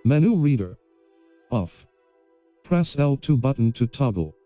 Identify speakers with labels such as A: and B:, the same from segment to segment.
A: Menu reader. Off. Press L2 button to toggle.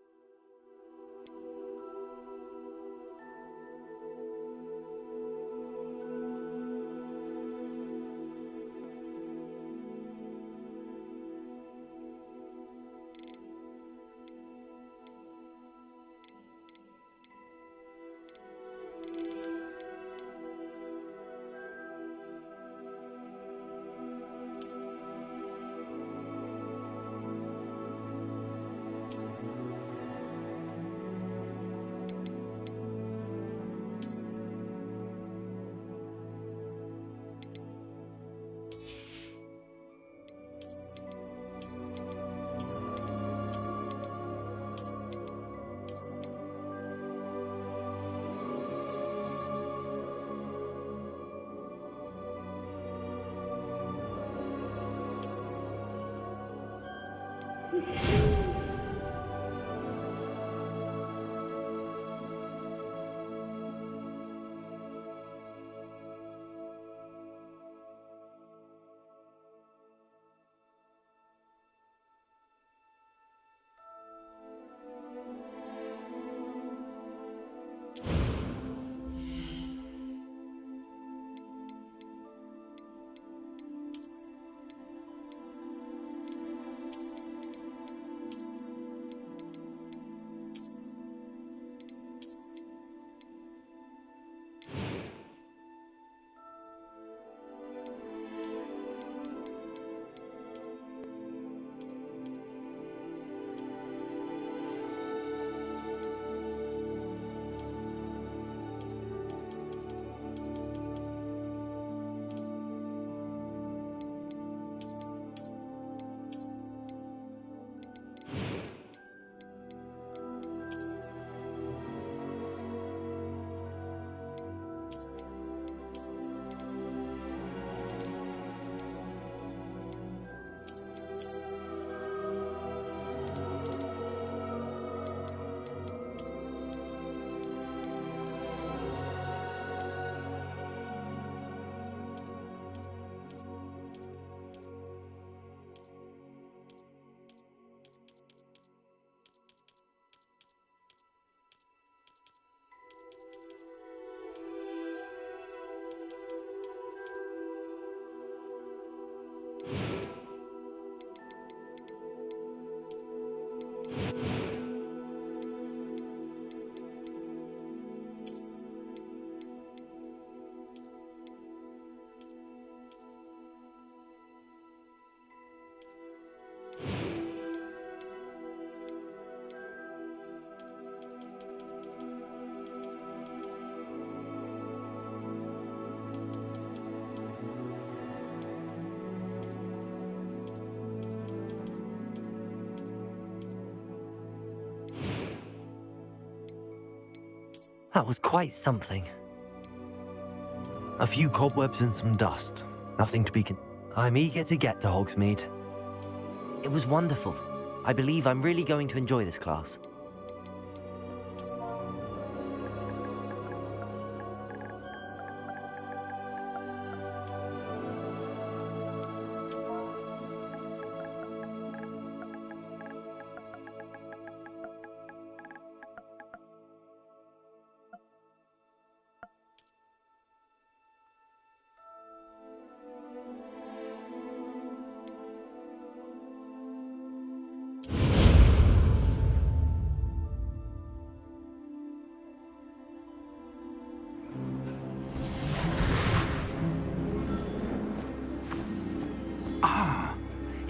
B: That was quite something. A few cobwebs and some dust. Nothing to be I'm eager to get to Hogsmeade. It was wonderful. I believe I'm really going to enjoy this class.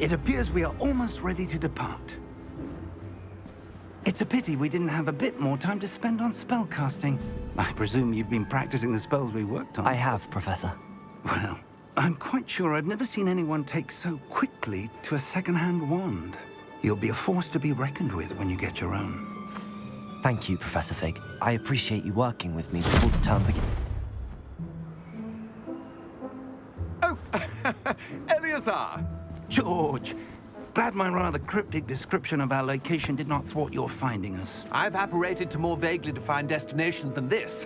C: It appears we are almost ready to depart. It's a pity we didn't have a bit more time to spend on spellcasting. I presume you've been practicing the spells we worked on.
B: I have, Professor.
C: Well, I'm quite sure I've never seen anyone take so quickly to a second-hand wand. You'll be a force to be reckoned with when you get your own.
B: Thank you, Professor Fig. I appreciate you working with me before the term begins.
D: Oh, Eleazar!
C: George, glad my rather cryptic description of our location did not thwart your finding us.
D: I've apparated to more vaguely defined destinations than this.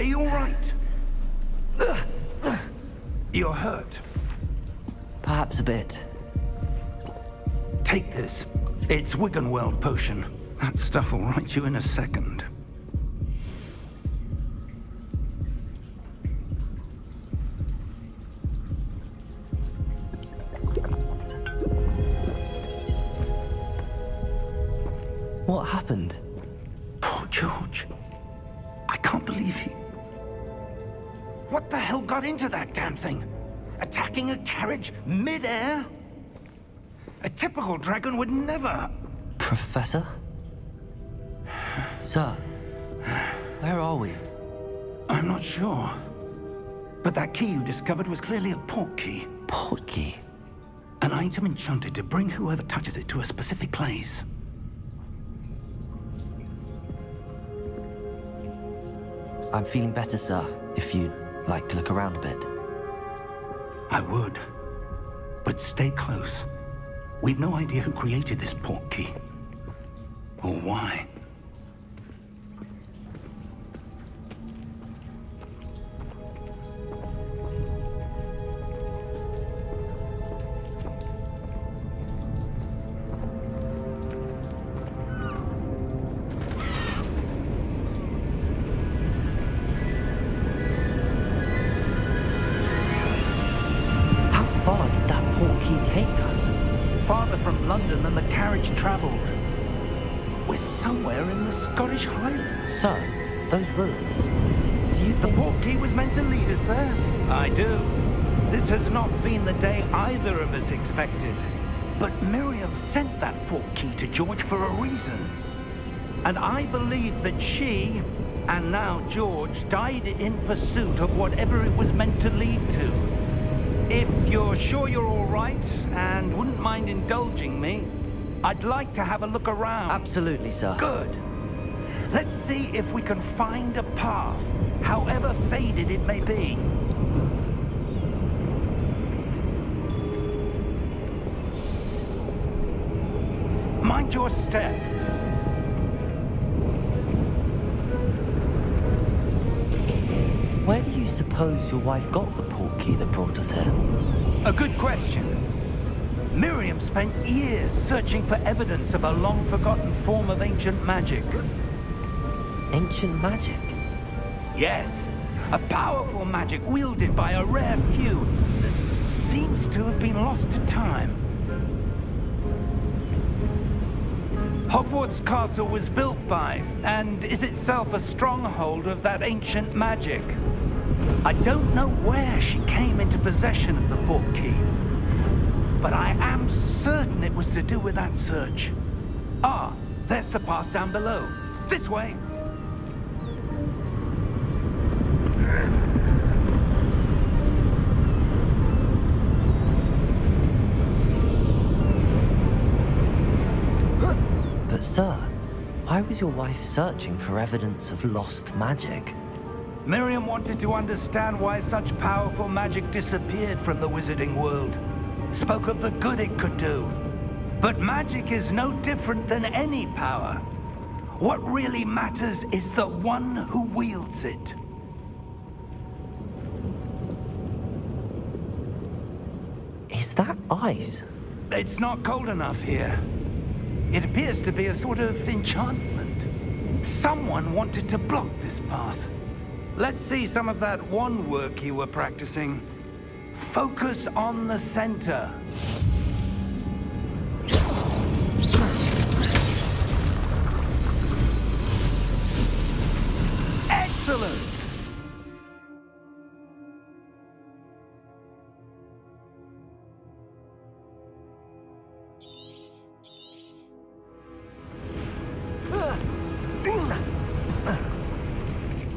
C: Are you all right? You're hurt.
B: Perhaps a bit.
C: Take this. It's Wiggenweld potion. That stuff will right you in a second.
B: What happened?
C: Poor George. I can't believe he... What the hell got into that damn thing? Attacking a carriage mid-air? A typical dragon would never...
B: Professor? Sir, where are we?
C: I'm not sure. But that key you discovered was clearly a port key.
B: Port key?
C: An item enchanted to bring whoever touches it to a specific place.
B: I'm feeling better, sir, if you'd like to look around a bit.
C: I would. But stay close. We've no idea who created this port key. Or why.
B: How far did that port key take us?
C: Farther from London than the carriage traveled. We're somewhere in the Scottish Highlands.
B: Sir, those ruins. Do you
C: The
B: think...
C: port key was meant to lead us there. I do. This has not been the day either of us expected. But Miriam sent that port key to George for a reason. And I believe that she, and now George, died in pursuit of whatever it was meant to lead to. If you're sure you're all right, and wouldn't mind indulging me, I'd like to have a look around.
B: Absolutely, sir.
C: Good. Let's see if we can find a path, however faded it may be. Mind your step.
B: Where do you suppose your wife got the port key that brought us here?
C: A good question. Miriam spent years searching for evidence of a long-forgotten form of ancient magic.
B: Ancient magic?
C: Yes, a powerful magic wielded by a rare few that seems to have been lost to time. Hogwarts Castle was built by, and is itself a stronghold of that ancient magic. I don't know where she came into possession of the port key, but I am certain it was to do with that search. Ah, there's the path down below. This way.
B: But sir, why was your wife searching for evidence of lost magic?
C: Miriam wanted to understand why such powerful magic disappeared from the wizarding world. Spoke of the good it could do. But magic is no different than any power. What really matters is the one who wields it.
B: Is that ice?
C: It's not cold enough here. It appears to be a sort of enchantment. Someone wanted to block this path. Let's see some of that wand work you were practicing. Focus on the center. Excellent!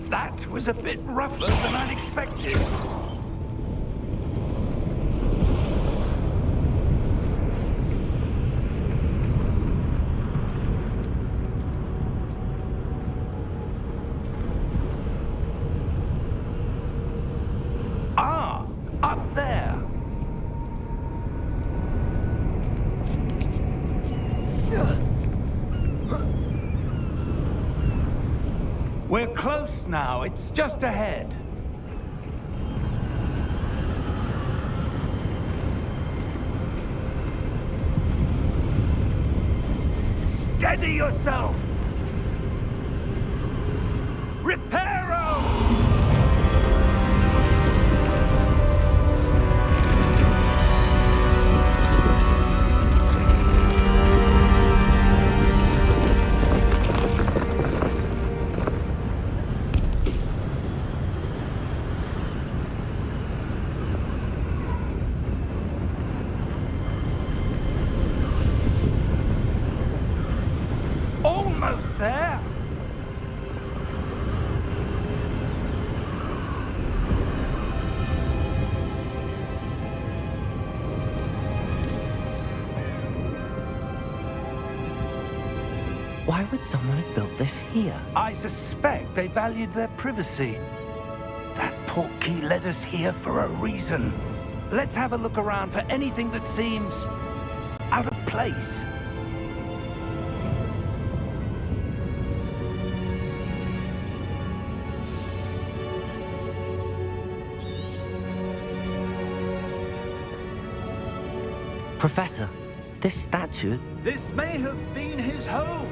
C: That was a bit rougher than I'd expected. Ah, up there. We're close now. It's just ahead. Steady yourself! Reparo! Almost there.
B: Why would someone have built this here?
C: I suspect they valued their privacy. That portkey led us here for a reason. Let's have a look around for anything that seems out of place.
B: Professor, this statue...
C: This may have been his home.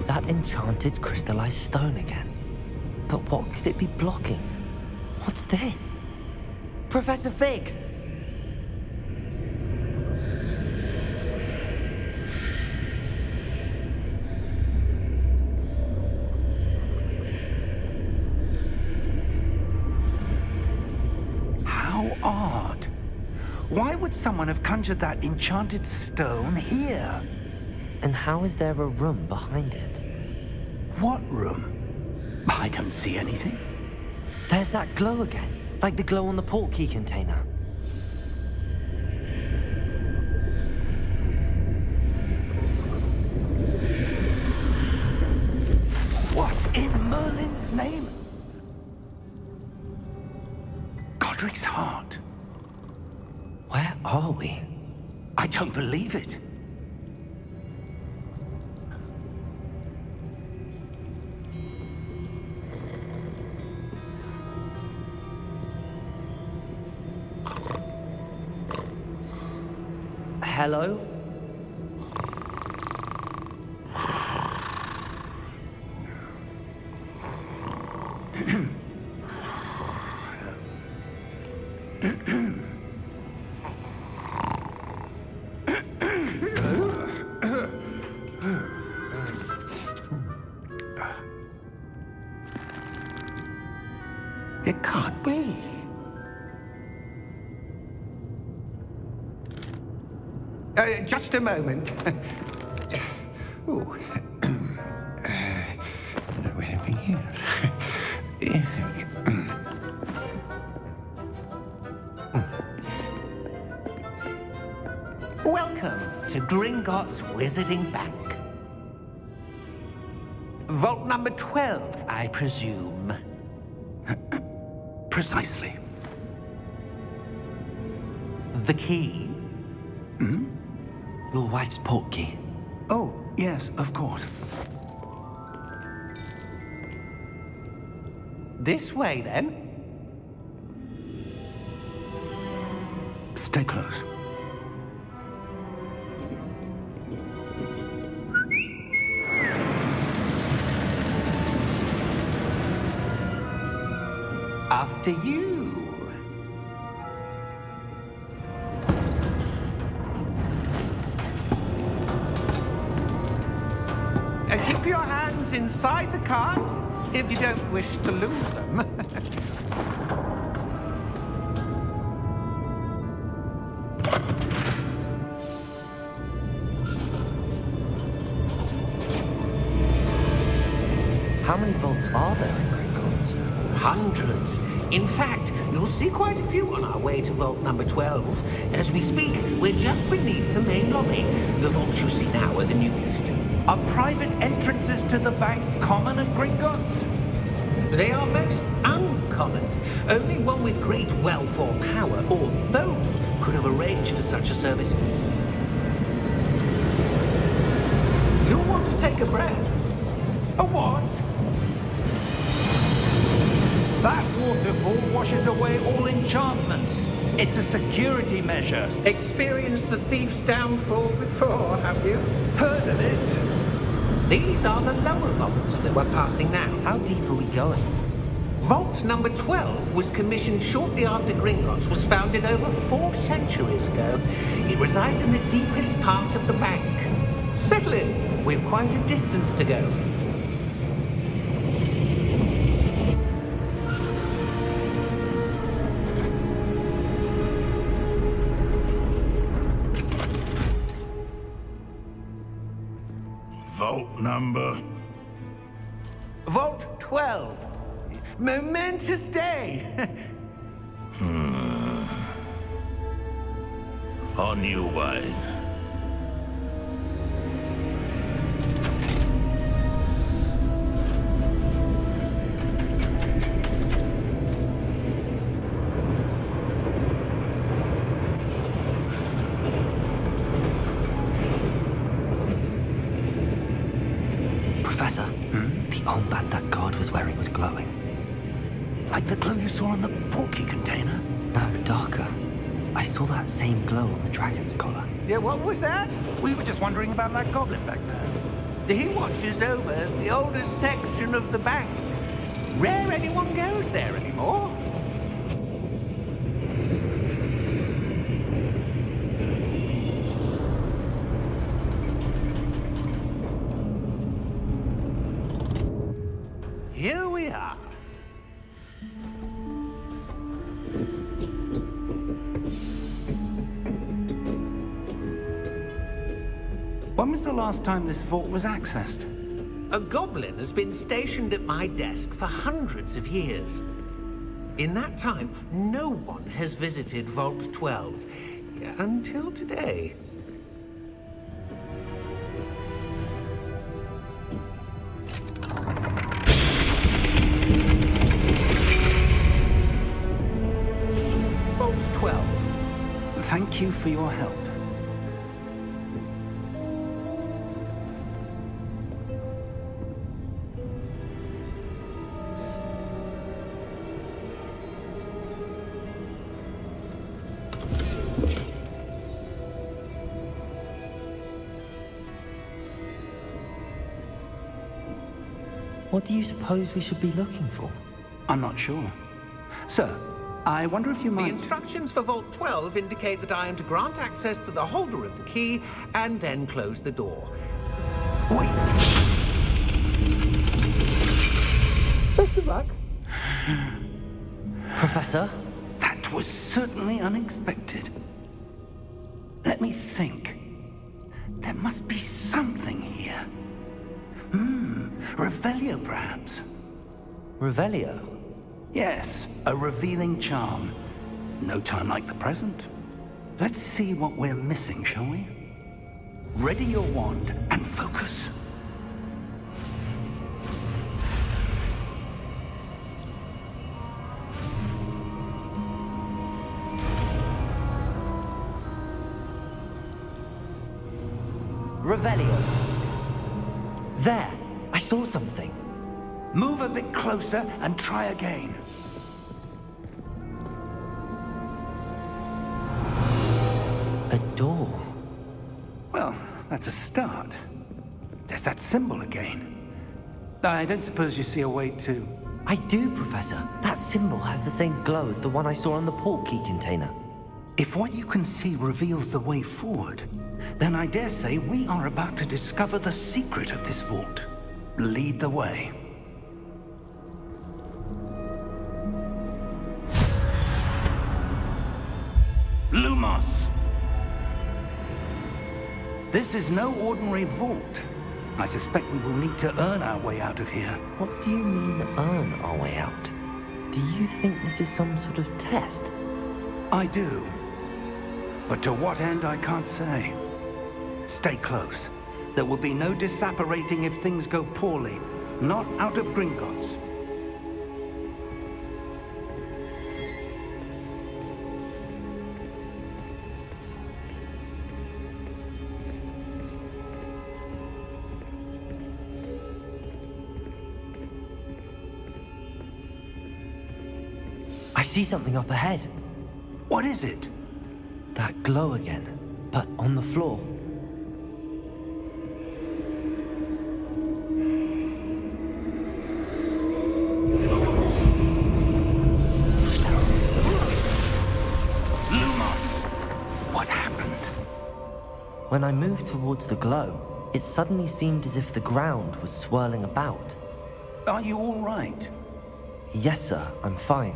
B: That enchanted crystallized stone again. But what could it be blocking? What's this? Professor Fig!
C: How odd. Why would someone have conjured that enchanted stone here?
B: And how is there a room behind it?
C: What room? I don't see anything.
B: There's that glow again, like the glow on the portkey container.
C: What in Merlin's name? Godric's heart.
B: Where are we?
C: I don't believe it.
B: Hello?
C: It can't be.
D: Just a moment. Ooh. Where are we here? Welcome to Gringotts Wizarding Bank. Vault number 12, I presume.
C: Precisely.
D: The key?
B: Your wife's portkey.
C: Oh, yes, of course.
D: This way, then.
C: Stay close.
D: After you. Keep your hands inside the cart if you don't wish to lose them.
B: How many vaults are there in Gringotts?
E: Hundreds. In fact, you'll see quite a few on our way to vault number 12. As we speak, we're just beneath the main lobby. The vaults you see now are the newest.
C: Are private entrances to the bank common at Gringotts?
E: They are most uncommon. Only one with great wealth or power, or both, could have arranged for such a service. You'll want to take a breath.
C: A what? That waterfall washes away all enchantments. It's a security measure.
E: Experienced the thief's downfall before, have you?
C: Heard of it?
E: These are the lower vaults that we're passing now.
B: How deep are we going?
E: Vault number 12 was commissioned shortly after Gringotts was founded over 4 centuries ago. It resides in the deepest part of the bank. Settle in. We've quite a distance to go.
F: Vault number?
C: Vault 12. Momentous day.
F: On your way.
B: Professor, the armband that guard was wearing was glowing.
C: Like the glow you saw on the portkey container?
B: No, darker. I saw that same glow on the dragon's collar.
C: Yeah, what was that? We were just wondering about that goblin back there.
E: He watches over the oldest section of the bank. Rare anyone goes there anymore.
C: Here we are. When was the last time this vault was accessed?
E: A goblin has been stationed at my desk for hundreds of years. In that time, no one has visited Vault 12 until today. Vault 12.
C: Thank you for your help.
B: What do you suppose we should be looking for?
C: I'm not sure. Sir, I wonder if you
E: The
C: might...
E: instructions for Vault 12 indicate that I am to grant access to the holder of the key and then close the door.
C: Wait.
E: Best of luck.
B: Professor?
C: That was certainly unexpected. Let me think. There must be something here. Revelio, perhaps.
B: Revelio?
C: Yes, a revealing charm. No time like the present. Let's see what we're missing, shall we? Ready your wand and focus.
B: Revelio. There! I saw something.
C: Move a bit closer and try again.
B: A door.
C: Well, that's a start. There's that symbol again. I don't suppose you see a way to...
B: I do, Professor. That symbol has the same glow as the one I saw on the portkey container.
C: If what you can see reveals the way forward, then I dare say we are about to discover the secret of this vault. Lead the way. Lumos! This is no ordinary vault. I suspect we will need to earn our way out of here.
B: What do you mean, earn our way out? Do you think this is some sort of test?
C: I do. But to what end, I can't say. Stay close. There will be no disapparating if things go poorly. Not out of Gringotts.
B: I see something up ahead.
C: What is it?
B: That glow again, but on the floor.
C: What happened?
B: When I moved towards the glow, it suddenly seemed as if the ground was swirling about.
C: Are you all right?
B: Yes, sir, I'm fine.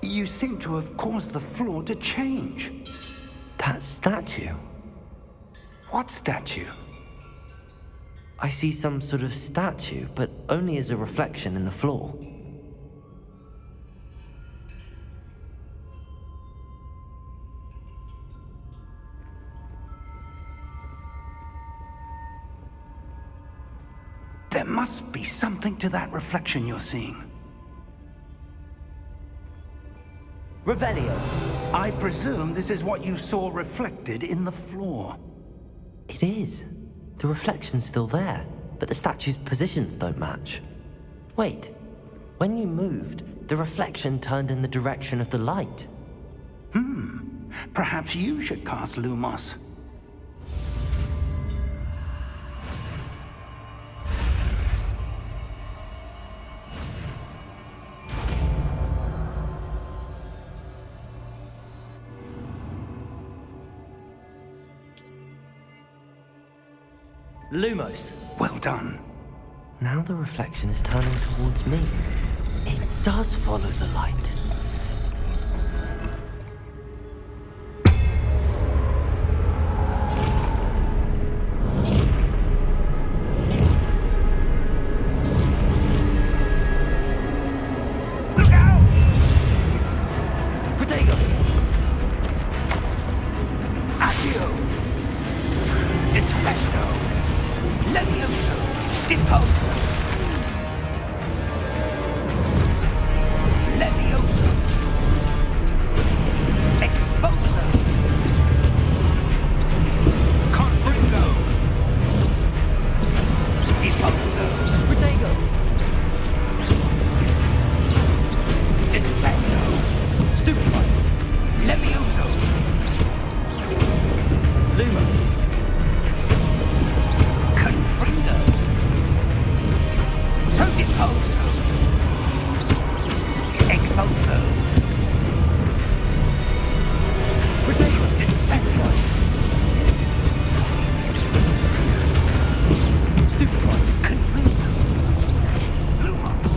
C: You seem to have caused the floor to change.
B: That statue.
C: What statue?
B: I see some sort of statue, but only as a reflection in the floor.
C: There must be something to that reflection you're seeing.
B: Revelio!
C: I presume this is what you saw reflected in the floor.
B: It is. The reflection's still there, but the statue's positions don't match. Wait, when you moved, the reflection turned in the direction of the light.
C: Perhaps you should cast Lumos.
B: Lumos!
C: Well done.
B: Now the reflection is turning towards me. It does follow the light.
C: Look out!
B: Protego!
C: Accio! Descendo! Levioso! Deposo! Levioso! Exposo! Confringo! Deposo!
B: Protego!
C: Descendo!
B: Stupefy!
C: Levioso!
B: Lumo!
C: Confringo! Deposo! Exposo!
B: Protego!
C: Descendo!
B: Stupefy!
C: Confringo! Lumos!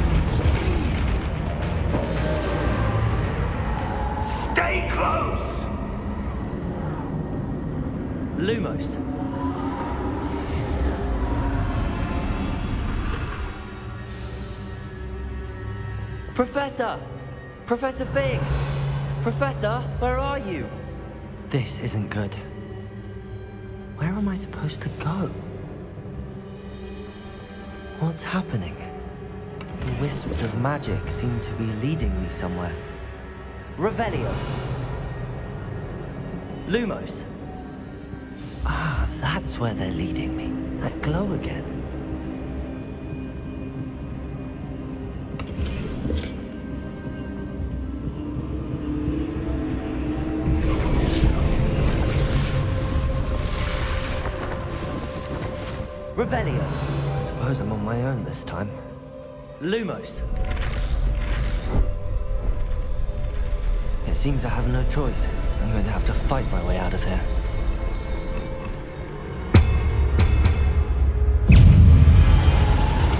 C: Stay close!
B: Lumos! Professor! Professor Fig! Professor, where are you? This isn't good. Where am I supposed to go? What's happening? The wisps of magic seem to be leading me somewhere. Revelio! Lumos! Ah, that's where they're leading me. That glow again. Revelio! I suppose I'm on my own this time. Lumos! It seems I have no choice. I'm going to have to fight my way out of here.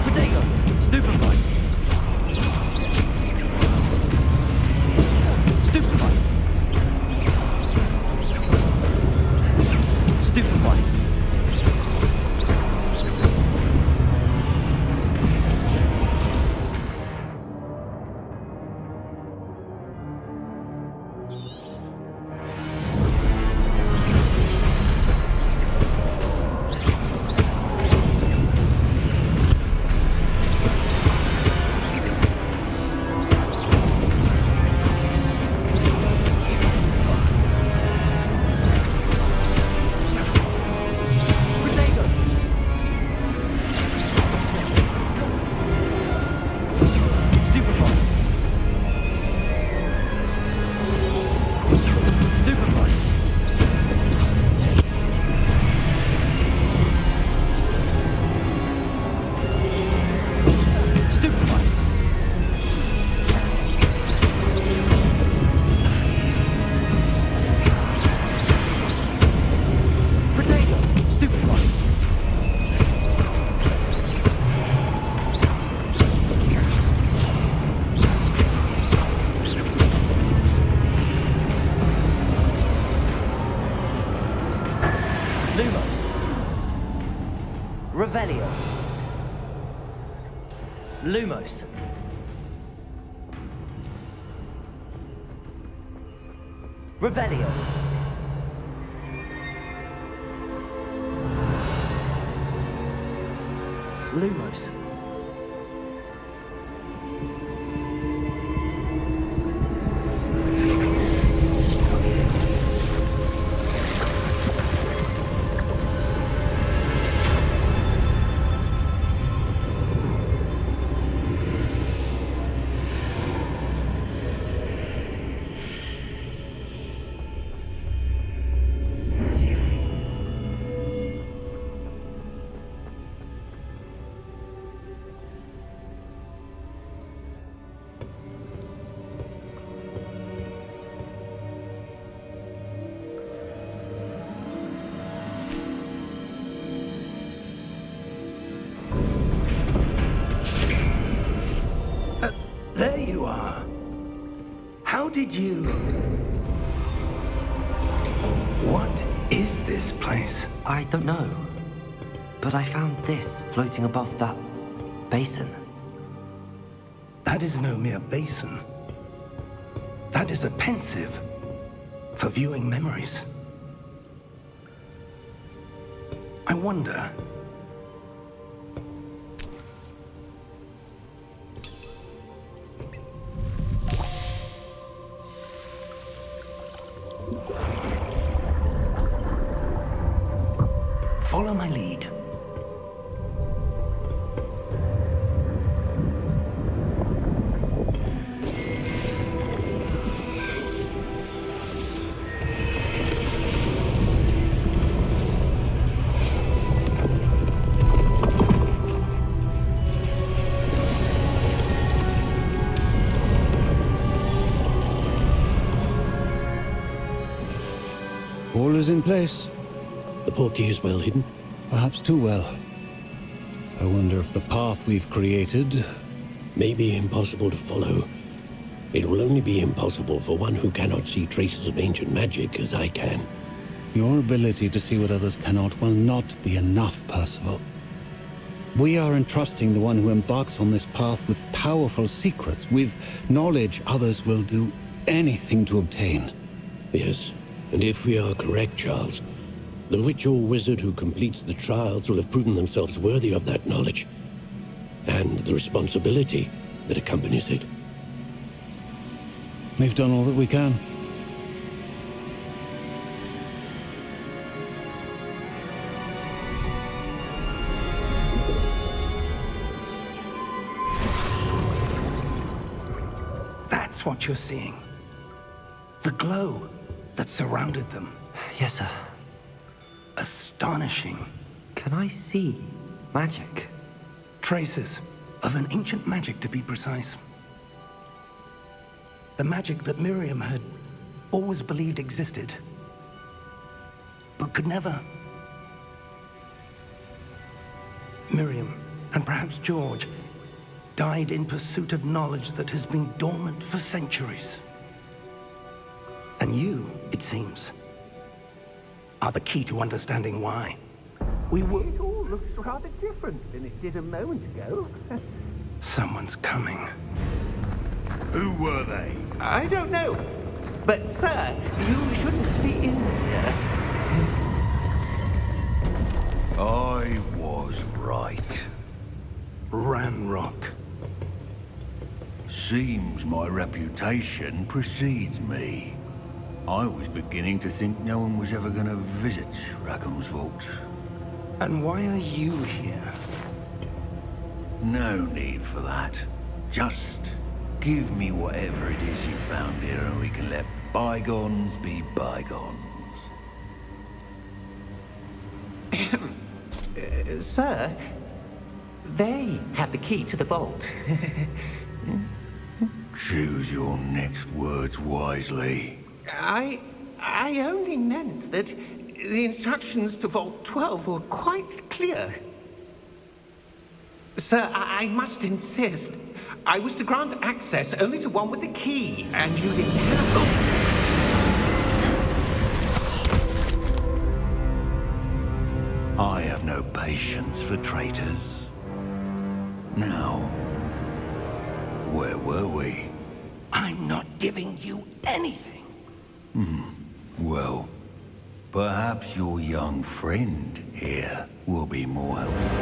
B: Protego! Stupefy! Stupefy! Stupefy! Lumos. Revelio. Lumos.
C: There you are. How did you... What is this place?
B: I don't know. But I found this floating above that basin.
C: That is no mere basin. That is a pensive for viewing memories. I wonder... Follow my lead.
G: All is in place.
H: The portkey is well hidden.
G: Perhaps too well. I wonder if the path we've created...
H: May be impossible to follow. It will only be impossible for one who cannot see traces of ancient magic as I can.
G: Your ability to see what others cannot will not be enough, Percival. We are entrusting the one who embarks on this path with powerful secrets, with knowledge others will do anything to obtain.
H: Yes, and if we are correct, Charles, the witch or wizard who completes the trials will have proven themselves worthy of that knowledge, and the responsibility that accompanies it.
G: We've done all that we can.
C: That's what you're seeing. The glow that surrounded them.
B: Yes, sir.
C: Astonishing.
B: Can I see magic?
C: Traces of an ancient magic, to be precise. The magic that Miriam had always believed existed, but could never. Miriam, and perhaps George, died in pursuit of knowledge that has been dormant for centuries. And you, it seems, are the key to understanding why. We were...
E: It all looks rather different than it did a moment ago.
C: Someone's coming.
F: Who were they?
E: I don't know. But, sir, you shouldn't be in here.
F: I was right.
C: Ranrock.
F: Seems my reputation precedes me. I was beginning to think no one was ever going to visit Rackham's vault.
C: And why are you here?
F: No need for that. Just give me whatever it is you found here and we can let bygones be bygones.
E: Sir, they had the key to the vault.
F: Choose your next words wisely.
E: I only meant that the instructions to Vault 12 were quite clear. Sir, I must insist. I was to grant access only to one with the key, and you didn't have
F: I have no patience for traitors. Now, Where were we?
C: I'm not giving you anything.
F: Well, perhaps your young friend here will be more helpful.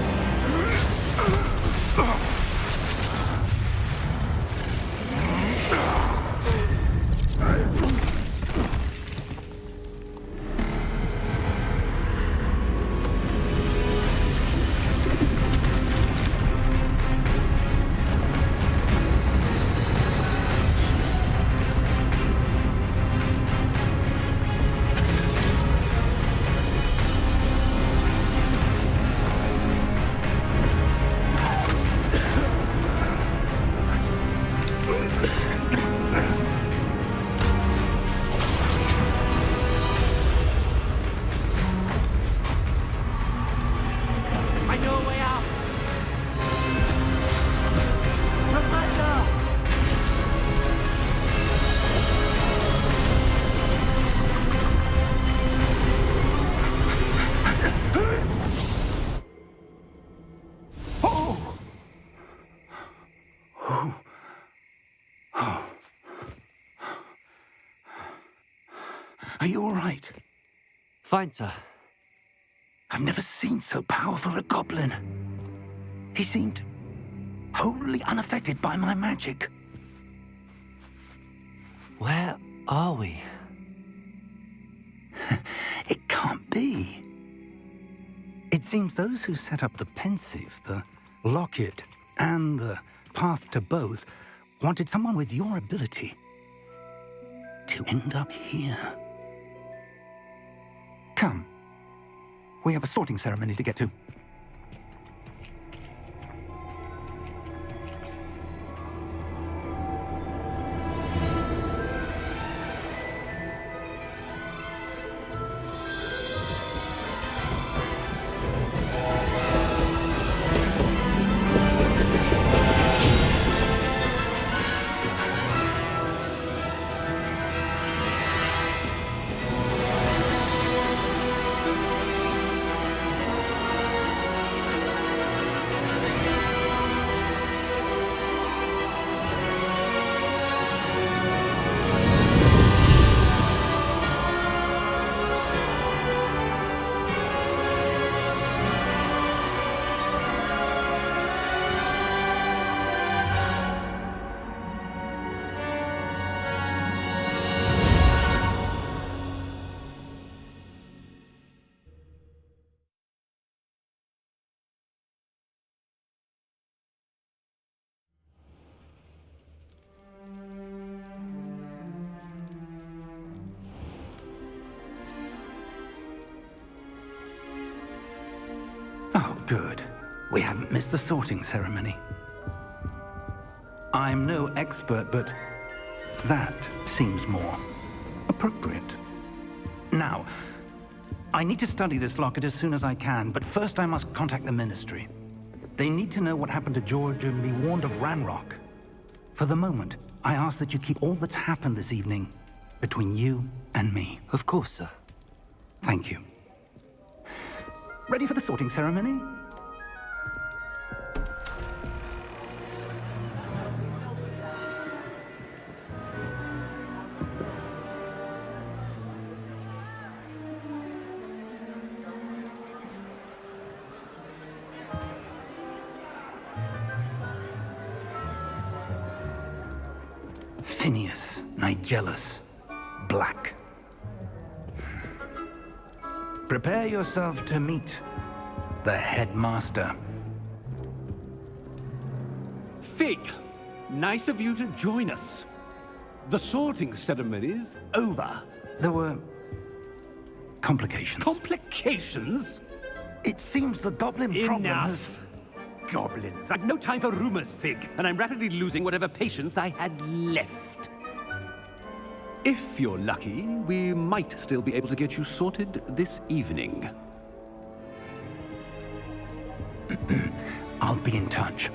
C: I know a way out. Professor! Are you all right?
B: Fine, sir.
C: I've never seen so powerful a goblin. He seemed wholly unaffected by my magic.
B: Where are we?
C: It can't be. It seems those who set up the pensive, the locket, and the path to both wanted someone with your ability to end up here. Come. We have a sorting ceremony to get to. Oh, good. We haven't missed the sorting ceremony. I'm no expert, but that seems more appropriate. Now, I need to study this locket as soon as I can, but first I must contact the Ministry. They need to know what happened to George and be warned of Ranrock. For the moment, I ask that you keep all that's happened this evening between you and me.
B: Of course, sir.
C: Thank you. Ready for the sorting ceremony? Phineas, Nigellus, Black. Prepare yourself to meet the headmaster.
I: Fig, nice of you to join us. The sorting ceremony's over.
C: There were complications.
I: Complications?
C: It seems the goblin problem has...
I: Enough. Goblins. I've no time for rumors, Fig, and I'm rapidly losing whatever patience I had left. If you're lucky, we might still be able to get you sorted this evening.
C: I'll be in touch.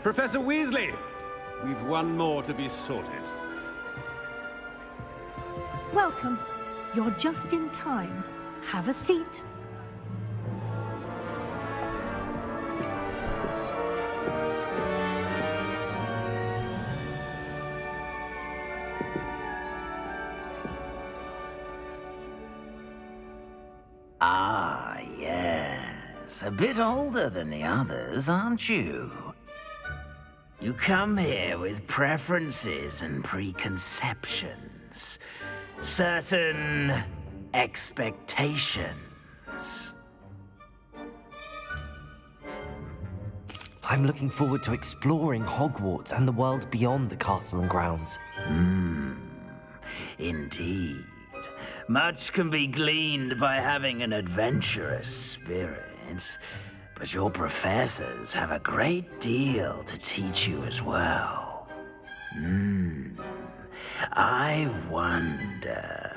I: Professor Weasley, we've one more to be sorted.
J: Welcome. You're just in time. Have a seat.
K: Ah, yes. A bit older than the others, aren't you? You come here with preferences and preconceptions. Certain expectations.
B: I'm looking forward to exploring Hogwarts and the world beyond the castle and grounds.
K: Indeed. Much can be gleaned by having an adventurous spirit, but your professors have a great deal to teach you as well. I wonder...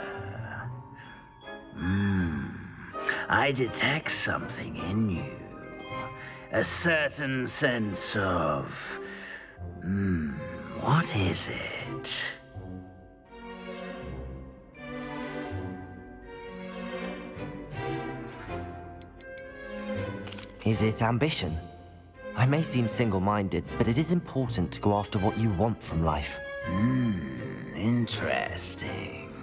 K: I detect something in you. A certain sense of... what is it?
B: Is it ambition? I may seem single-minded, but it is important to go after what you want from life.
K: Interesting.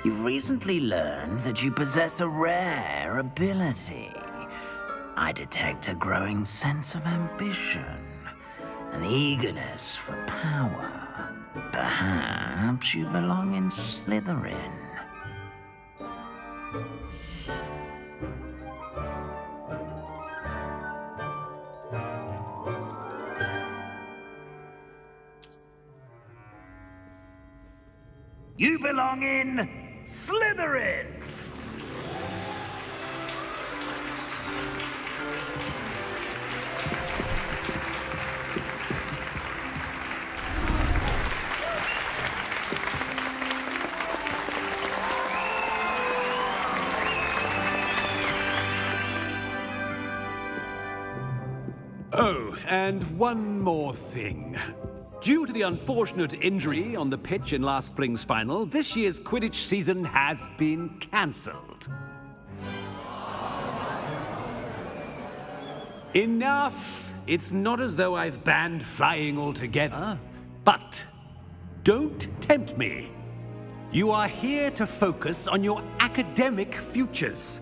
K: You've recently learned that you possess a rare ability. I detect a growing sense of ambition, an eagerness for power. Perhaps you belong in Slytherin. You belong in Slytherin!
I: Oh, and one more thing. Due to the unfortunate injury on the pitch in last spring's final, this year's Quidditch season has been cancelled. Enough! It's not as though I've banned flying altogether, but don't tempt me. You are here to focus on your academic futures.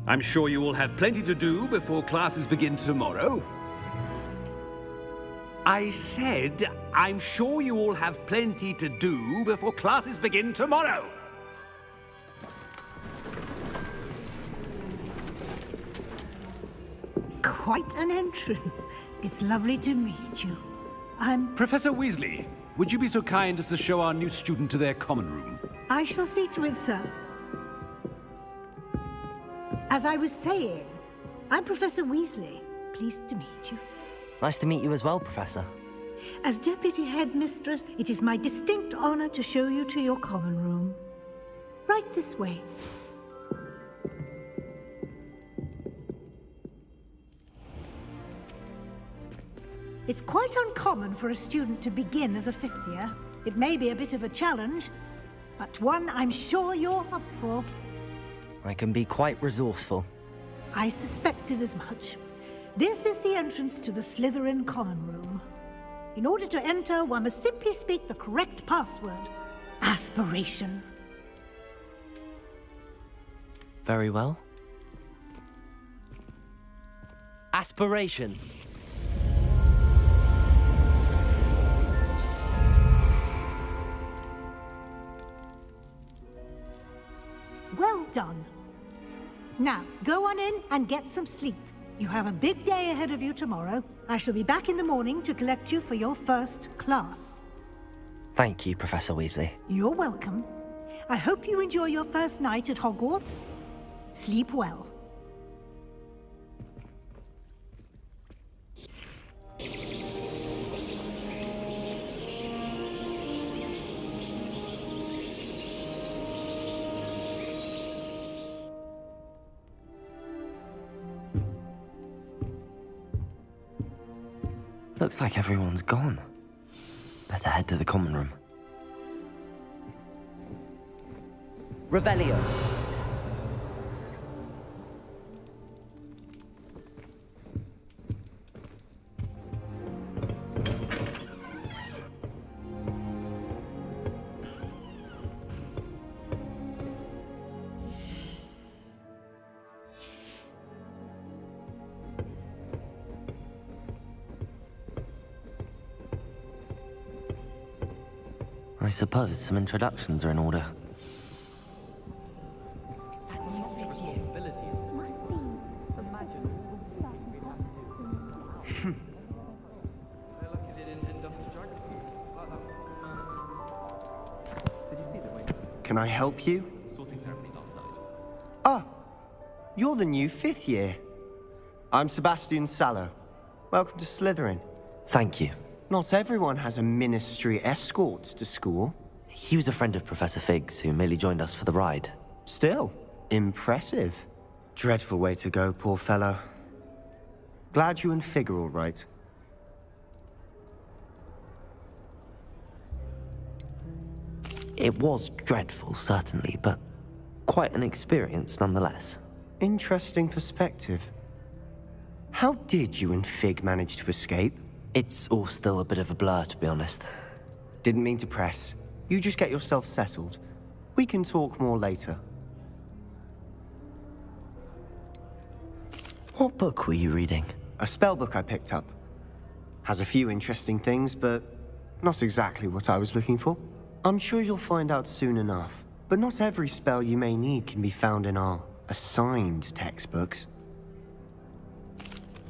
I: I'm sure you will have plenty to do before classes begin tomorrow. I said, I'm sure you all have plenty to do before classes begin tomorrow.
J: Quite an entrance. It's lovely to meet you.
I: Professor Weasley, would you be so kind as to show our new student to their common room?
J: I shall see to it, sir. As I was saying, I'm Professor Weasley. Pleased to meet you.
B: Nice to meet you as well, Professor.
J: As Deputy Headmistress, it is my distinct honor to show you to your common room. Right this way. It's quite uncommon for a student to begin as a fifth year. It may be a bit of a challenge, but one I'm sure you're up for.
B: I can be quite resourceful.
J: I suspected as much. This is the entrance to the Slytherin common room. In order to enter, one must simply speak the correct password. Aspiration.
B: Very well. Aspiration.
J: Well done. Now, go on in and get some sleep. You have a big day ahead of you tomorrow. I shall be back in the morning to collect you for your first class.
B: Thank you, Professor Weasley.
J: You're welcome. I hope you enjoy your first night at Hogwarts. Sleep well.
B: Looks like everyone's gone. Better head to the common room. Revelio. I suppose some introductions are in order.
L: Can I help you? Ah, you're the new 5th year. I'm Sebastian Sallow. Welcome to Slytherin.
B: Thank you.
L: Not everyone has a ministry escort to school.
B: He was a friend of Professor Fig's who merely joined us for the ride.
L: Still, impressive. Dreadful way to go, poor fellow. Glad you and Fig are all right.
B: It was dreadful, certainly, but quite an experience nonetheless.
L: Interesting perspective. How did you and Fig manage to escape?
B: It's all still a bit of a blur, to be honest.
L: Didn't mean to press. You just get yourself settled. We can talk more later.
B: What book were you reading?
L: A spell book I picked up. Has a few interesting things, but not exactly what I was looking for. I'm sure you'll find out soon enough. But not every spell you may need can be found in our assigned textbooks.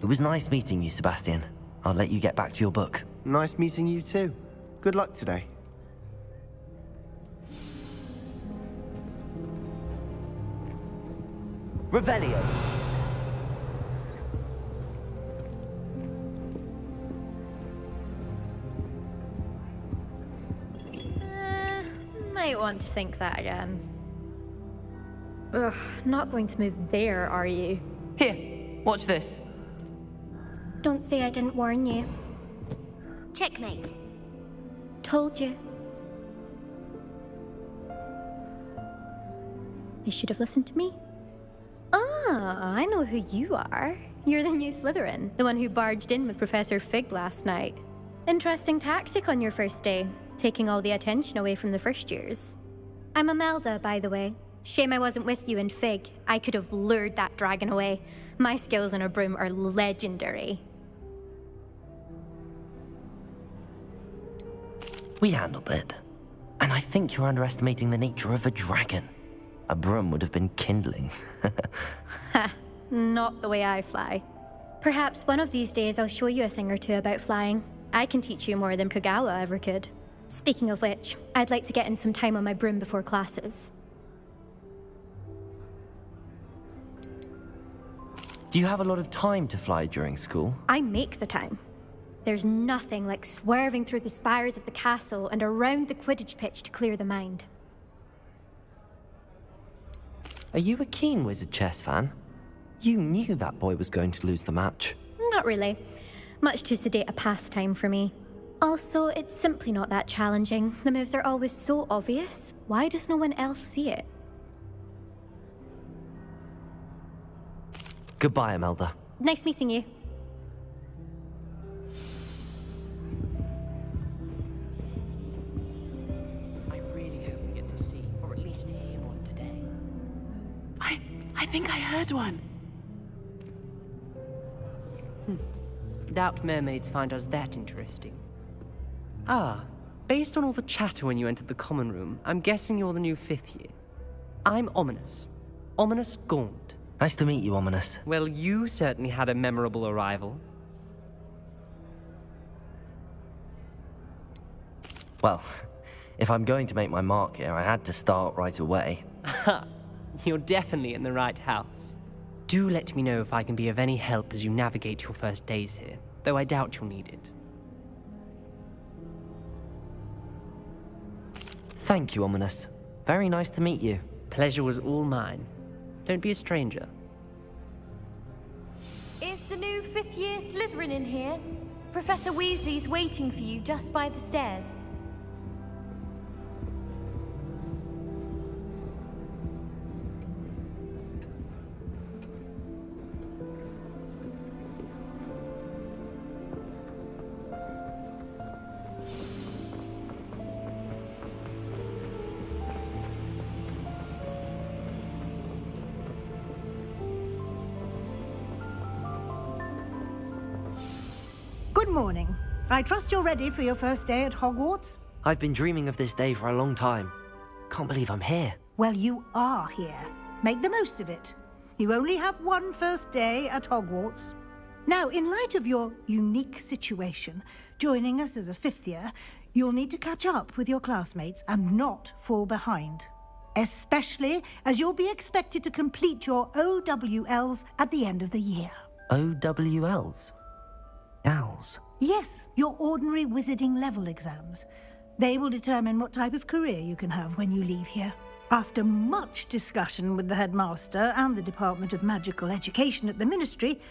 B: It was nice meeting you, Sebastian. I'll let you get back to your book.
L: Nice meeting you too. Good luck today.
B: Revelio.
M: Might want to think that again. Ugh, not going to move there, are you?
N: Here, watch this.
M: Don't say I didn't warn you.
O: Checkmate.
M: Told you. They should have listened to me. Ah, I know who you are. You're the new Slytherin, the one who barged in with Professor Fig last night. Interesting tactic on your first day, taking all the attention away from the first years. I'm Imelda, by the way. Shame I wasn't with you in Fig. I could have lured that dragon away. My skills on a broom are legendary.
B: We handled it. And I think you're underestimating the nature of a dragon. A broom would have been kindling.
M: Ha, not the way I fly. Perhaps one of these days I'll show you a thing or two about flying. I can teach you more than Kagawa ever could. Speaking of which, I'd like to get in some time on my broom before classes.
B: Do you have a lot of time to fly during school?
M: I make the time. There's nothing like swerving through the spires of the castle and around the Quidditch pitch to clear the mind.
B: Are you a keen Wizard chess fan? You knew that boy was going to lose the match.
M: Not really. Much too sedate a pastime for me. Also, it's simply not that challenging. The moves are always so obvious. Why does no one else see it?
B: Goodbye, Imelda.
M: Nice meeting you.
N: I really hope we get to see, or at least hear one today. I think I heard one.
P: Doubt mermaids find us that interesting. Ah, based on all the chatter when you entered the common room, I'm guessing you're the new 5th year. I'm Ominous. Ominous Gaunt.
B: Nice to meet you, Ominous.
P: Well, you certainly had a memorable arrival.
B: Well, if I'm going to make my mark here, I had to start right away.
P: Ha! You're definitely in the right house. Do let me know if I can be of any help as you navigate your first days here, though I doubt you'll need it.
B: Thank you, Ominous. Very nice to meet you.
P: Pleasure was all mine. Don't be a stranger.
O: Is the new 5th year Slytherin in here? Professor Weasley's waiting for you just by the stairs.
J: Good morning. I trust you're ready for your first day at Hogwarts?
B: I've been dreaming of this day for a long time. Can't believe I'm here.
J: Well, you are here. Make the most of it. You only have one first day at Hogwarts. Now, in light of your unique situation, joining us as a fifth year, you'll need to catch up with your classmates and not fall behind. Especially as you'll be expected to complete your OWLs at the end of the year.
B: OWLs? Owls?
J: Yes, your ordinary wizarding level exams. They will determine what type of career you can have when you leave here. After much discussion with the headmaster and the Department of Magical Education at the Ministry,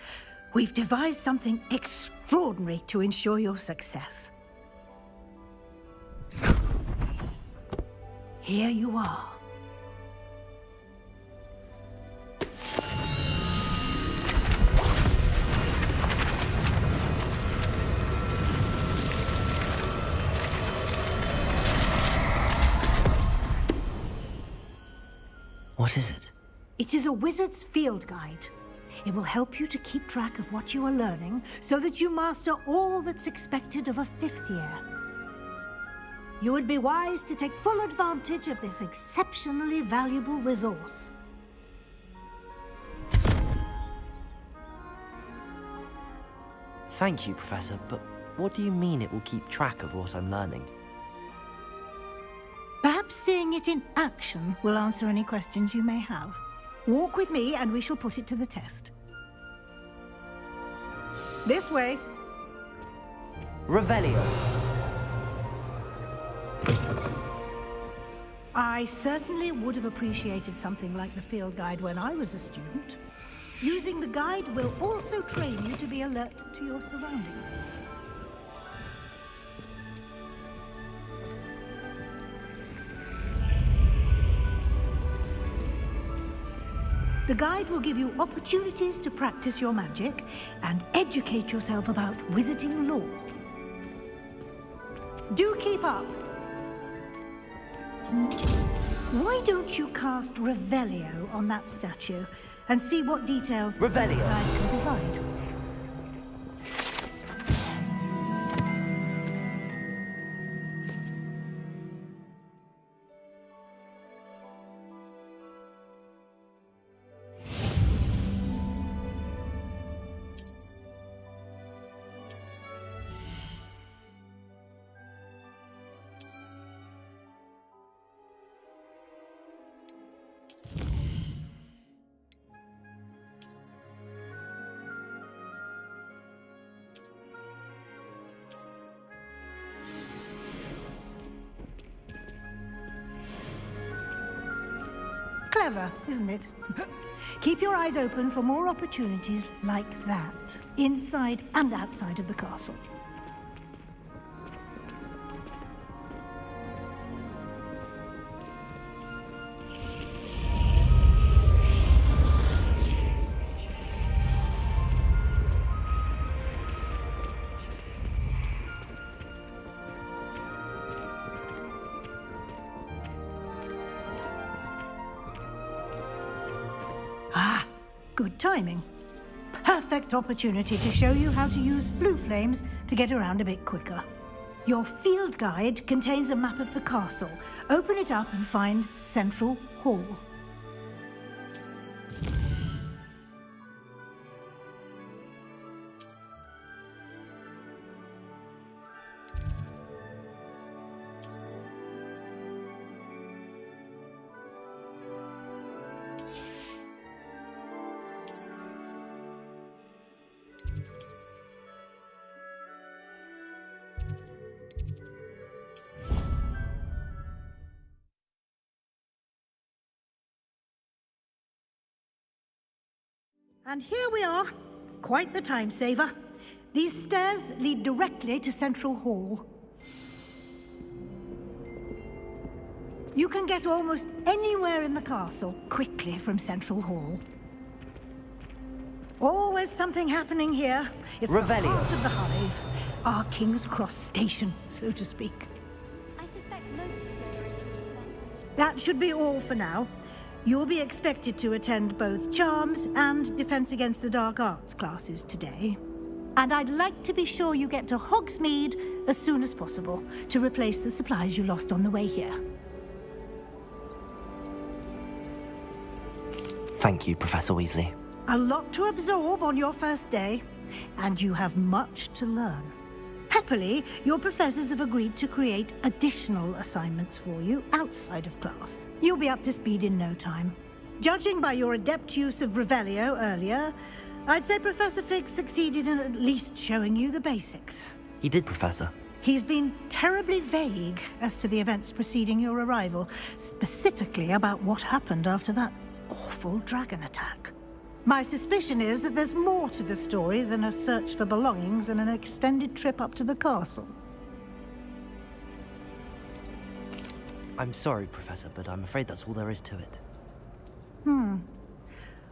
J: we've devised something extraordinary to ensure your success. Here you are.
B: What is it?
J: It is a wizard's field guide. It will help you to keep track of what you are learning so that you master all that's expected of a fifth year. You would be wise to take full advantage of this exceptionally valuable resource.
B: Thank you, Professor, but what do you mean it will keep track of what I'm learning?
J: Perhaps seeing it in action will answer any questions you may have. Walk with me and we shall put it to the test. This way.
B: Revelio.
J: I certainly would have appreciated something like the field guide when I was a student. Using the guide will also train you to be alert to your surroundings. The guide will give you opportunities to practice your magic and educate yourself about wizarding lore. Do keep up! Why don't you cast Revelio on that statue and see what details the
B: Revelio
J: guide can provide? Clever, isn't it? Keep your eyes open for more opportunities like that, inside and outside of the castle. Good timing. Perfect opportunity to show you how to use flue flames to get around a bit quicker. Your field guide contains a map of the castle. Open it up and find Central Hall. And here we are. Quite the time saver. These stairs lead directly to Central Hall. You can get almost anywhere in the castle quickly from Central Hall. Always something happening here. It's the
B: Revelio.
J: heart of the Hive. Our King's Cross station, so to speak.
M: I suspect most of the
J: That should be all for now. You'll be expected to attend both Charms and Defense Against the Dark Arts classes today. And I'd like to be sure you get to Hogsmeade as soon as possible to replace the supplies you lost on the way here.
B: Thank you, Professor Weasley.
J: A lot to absorb on your first day, and you have much to learn. Happily, your professors have agreed to create additional assignments for you outside of class. You'll be up to speed in no time. Judging by your adept use of Revelio earlier, I'd say Professor Fig succeeded in at least showing you the basics.
B: He did, Professor.
J: He's been terribly vague as to the events preceding your arrival, specifically about what happened after that awful dragon attack. My suspicion is that there's more to the story than a search for belongings and an extended trip up to the castle.
B: I'm sorry, Professor, but I'm afraid that's all there is to it.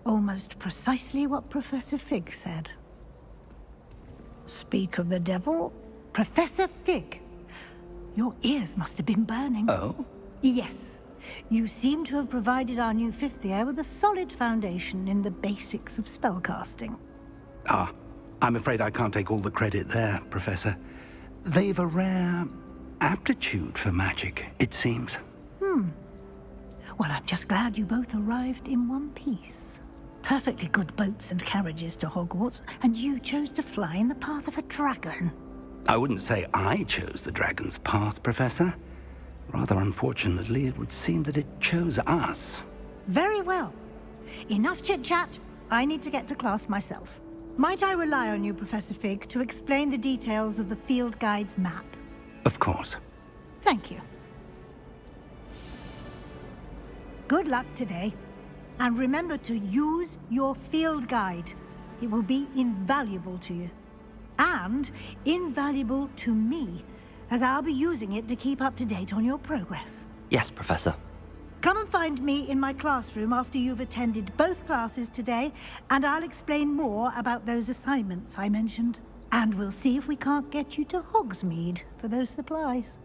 J: Almost precisely what Professor Fig said. Speak of the devil, Professor Fig. Your ears must have been burning.
C: Oh?
J: Yes. You seem to have provided our new fifth year with a solid foundation in the basics of spellcasting.
C: Ah, I'm afraid I can't take all the credit there, Professor. They've a rare aptitude for magic, it seems.
J: Well, I'm just glad you both arrived in one piece. Perfectly good boats and carriages to Hogwarts, and you chose to fly in the path of a dragon.
C: I wouldn't say I chose the dragon's path, Professor. Rather unfortunately, it would seem that it chose us.
J: Very well. Enough chit-chat. I need to get to class myself. Might I rely on you, Professor Fig, to explain the details of the field guide's map?
C: Of course.
J: Thank you. Good luck today. And remember to use your field guide. It will be invaluable to you. And invaluable to me, as I'll be using it to keep up to date on your progress.
B: Yes, Professor.
J: Come and find me in my classroom after you've attended both classes today, and I'll explain more about those assignments I mentioned. And we'll see if we can't get you to Hogsmeade for those supplies.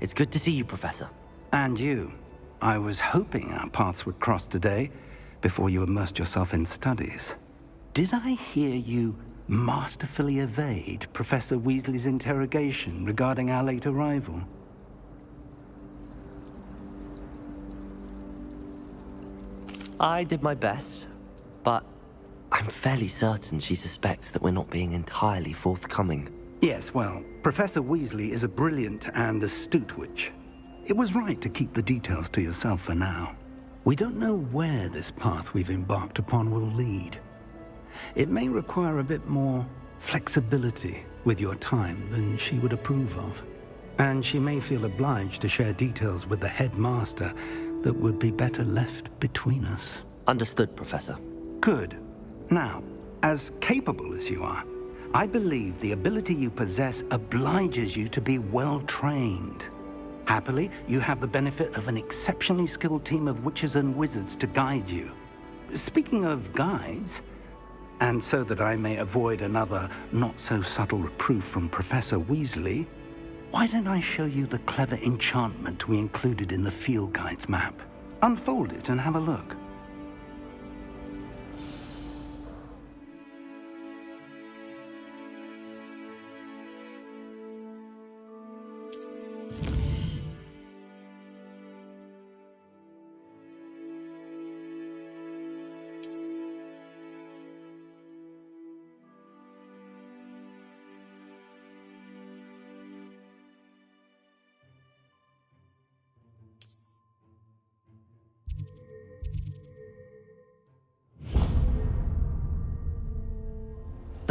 B: It's good to see you, Professor.
C: And you. I was hoping our paths would cross today, before you immersed yourself in studies. Did I hear you masterfully evade Professor Weasley's interrogation regarding our late arrival?
B: I did my best, but I'm fairly certain she suspects that we're not being entirely forthcoming.
C: Yes, well, Professor Weasley is a brilliant and astute witch. It was right to keep the details to yourself for now. We don't know where this path we've embarked upon will lead. It may require a bit more flexibility with your time than she would approve of. And she may feel obliged to share details with the headmaster that would be better left between us.
B: Understood, Professor.
C: Good. Now, as capable as you are, I believe the ability you possess obliges you to be well-trained. Happily, you have the benefit of an exceptionally skilled team of witches and wizards to guide you. Speaking of guides, and so that I may avoid another not-so-subtle reproof from Professor Weasley, why don't I show you the clever enchantment we included in the field guide's map? Unfold it and have a look.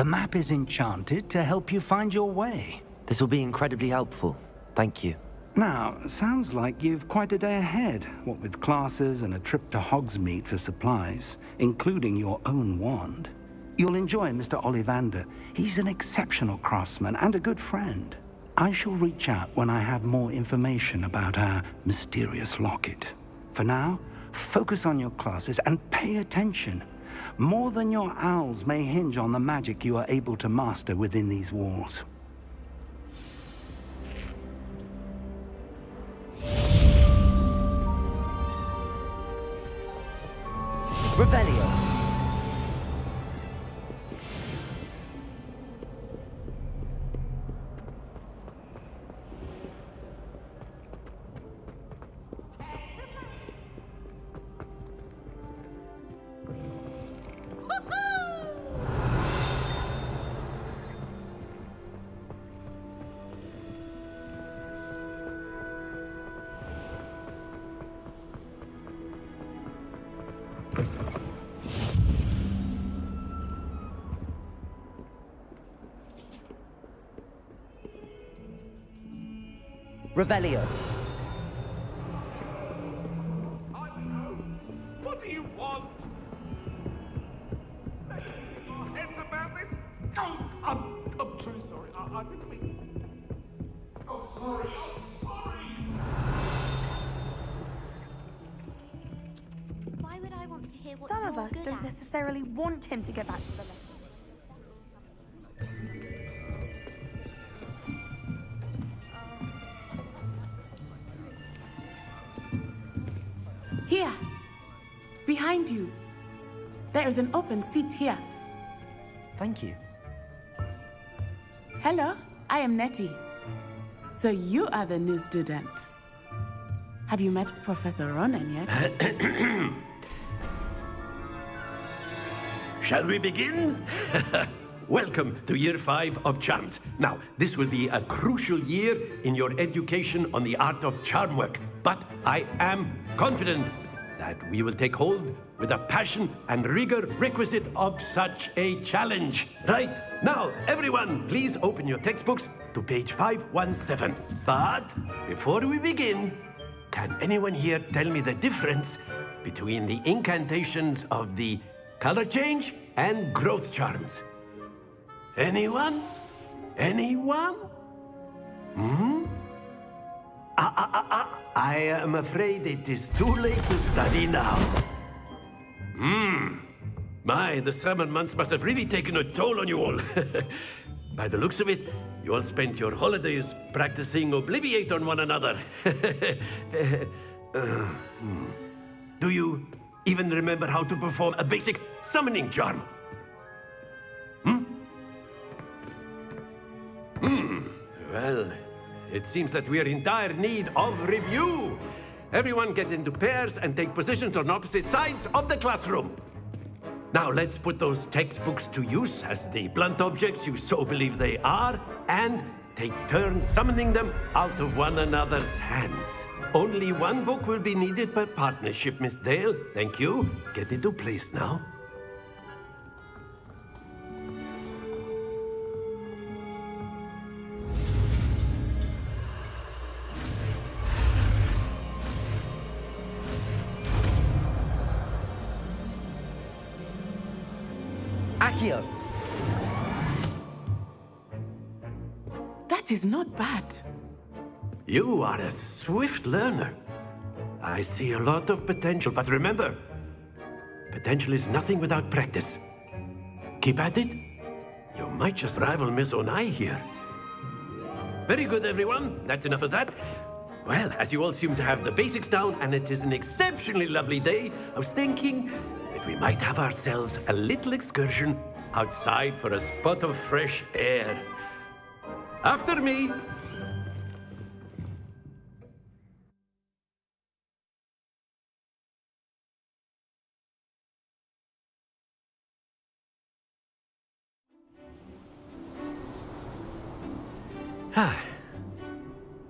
C: The map is enchanted to help you find your way.
B: This will be incredibly helpful. Thank you.
C: Now, sounds like you've quite a day ahead, what with classes and a trip to Hogsmeade for supplies, including your own wand. You'll enjoy Mr. Ollivander. He's an exceptional craftsman and a good friend. I shall reach out when I have more information about our mysterious locket. For now, focus on your classes and pay attention. More than your owls may hinge on the magic you are able to master within these walls.
B: Revelio. Revelio.
Q: What do you want? Your heads about this? Oh, I'm truly sorry. I've been waiting. Oh, sorry. Oh, sorry.
O: Why would I want to hear what
R: Some of
O: you're
R: us
O: good
R: don't
O: at?
R: necessarily want him to get back to the lesson.
S: Here, behind you. There is an open seat here.
B: Thank you.
S: Hello, I am Nettie. So you are the new student. Have you met Professor Ronan yet?
T: Shall we begin? Welcome to Year 5 of Charms. Now, this will be a crucial year in your education on the art of charm work, but I am confident that we will take hold with the passion and rigor requisite of such a challenge. Right, now, everyone, please open your textbooks to page 517. But before we begin, can anyone here tell me the difference between the incantations of the color change and growth charms? Anyone? Anyone? I am afraid it is too late to study now. My, the summer months must have really taken a toll on you all. By the looks of it, you all spent your holidays practicing Obliviate on one another. Do you even remember how to perform a basic summoning charm? Well, it seems that we are in dire need of review. Everyone get into pairs and take positions on opposite sides of the classroom. Now let's put those textbooks to use as the blunt objects you so believe they are, and take turns summoning them out of one another's hands. Only one book will be needed per partnership, Miss Dale. Thank you. Get into place now.
B: Accio.
S: That is not bad.
T: You are a swift learner. I see a lot of potential, but remember, potential is nothing without practice. Keep at it. You might just rival Miss Onai here. Very good, everyone. That's enough of that. Well, as you all seem to have the basics down, and it is an exceptionally lovely day, I was thinking that we might have ourselves a little excursion outside for a spot of fresh air. After me.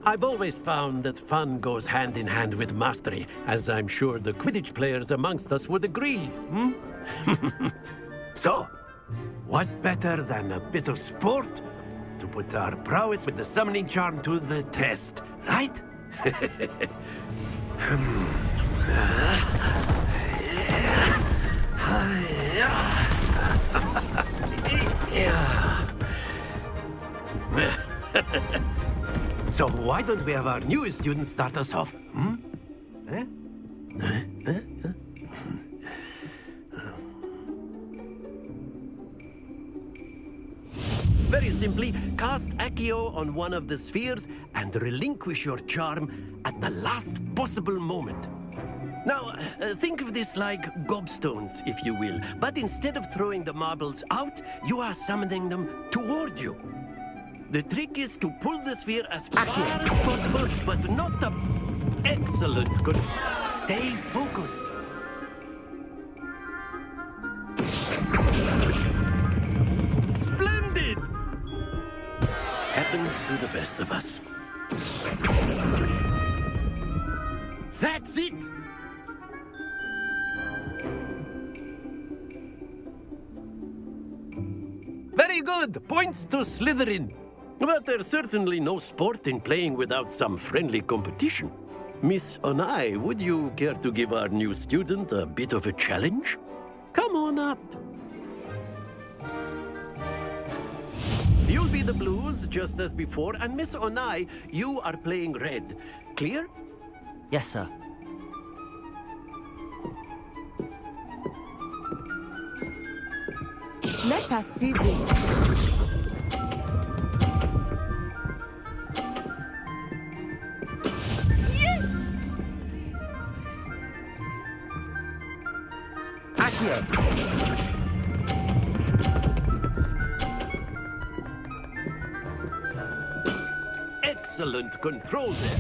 T: I've always found that fun goes hand in hand with mastery, as I'm sure the Quidditch players amongst us would agree, So, what better than a bit of sport to put our prowess with the summoning charm to the test, right? So why don't we have our newest student start us off? Hmm? Eh? Very simply, cast Accio on one of the spheres and relinquish your charm at the last possible moment. Now, think of this like gobstones, if you will, but instead of throwing the marbles out, you are summoning them toward you. The trick is to pull the sphere as far as possible, but not the... Excellent. Good. Stay focused. Splendid! Happens to the best of us. That's it! Very good! Points to Slytherin. But there's certainly no sport in playing without some friendly competition. Miss Onai, would you care to give our new student a bit of a challenge? Come on up. You'll be the blues, just as before, and Miss Onai, you are playing red. Clear?
B: Yes, sir.
S: Let us see this. Yes!
T: Accio. Excellent control there.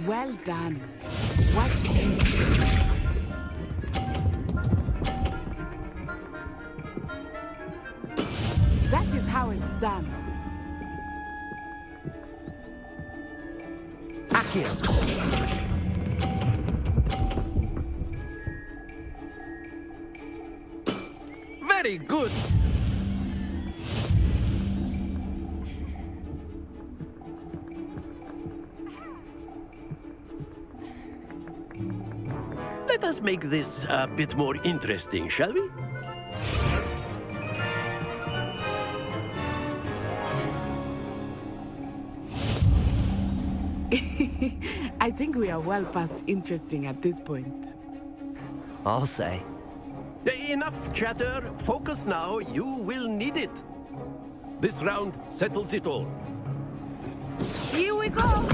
S: Well done. Watch this. That is how it's done.
T: Accio. Very good. Let us make this a bit more interesting, shall we?
S: I think we are well past interesting at this point.
B: I'll say.
T: Enough chatter. Focus now. You will need it. This round settles it all.
S: Here we go!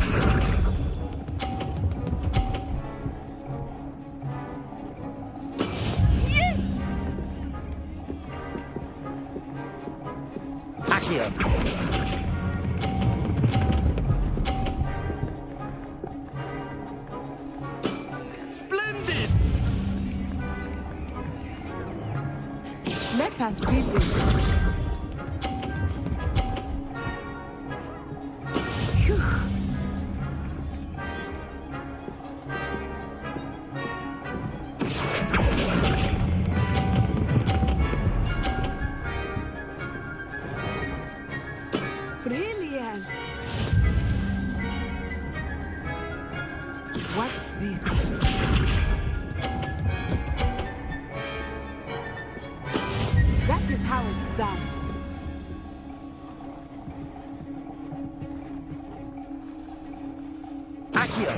S: Yes!
B: Accio.
T: Splendid!
S: Let us see this. Phew. Brilliant! Watch this. That is how it's done.
T: Accio.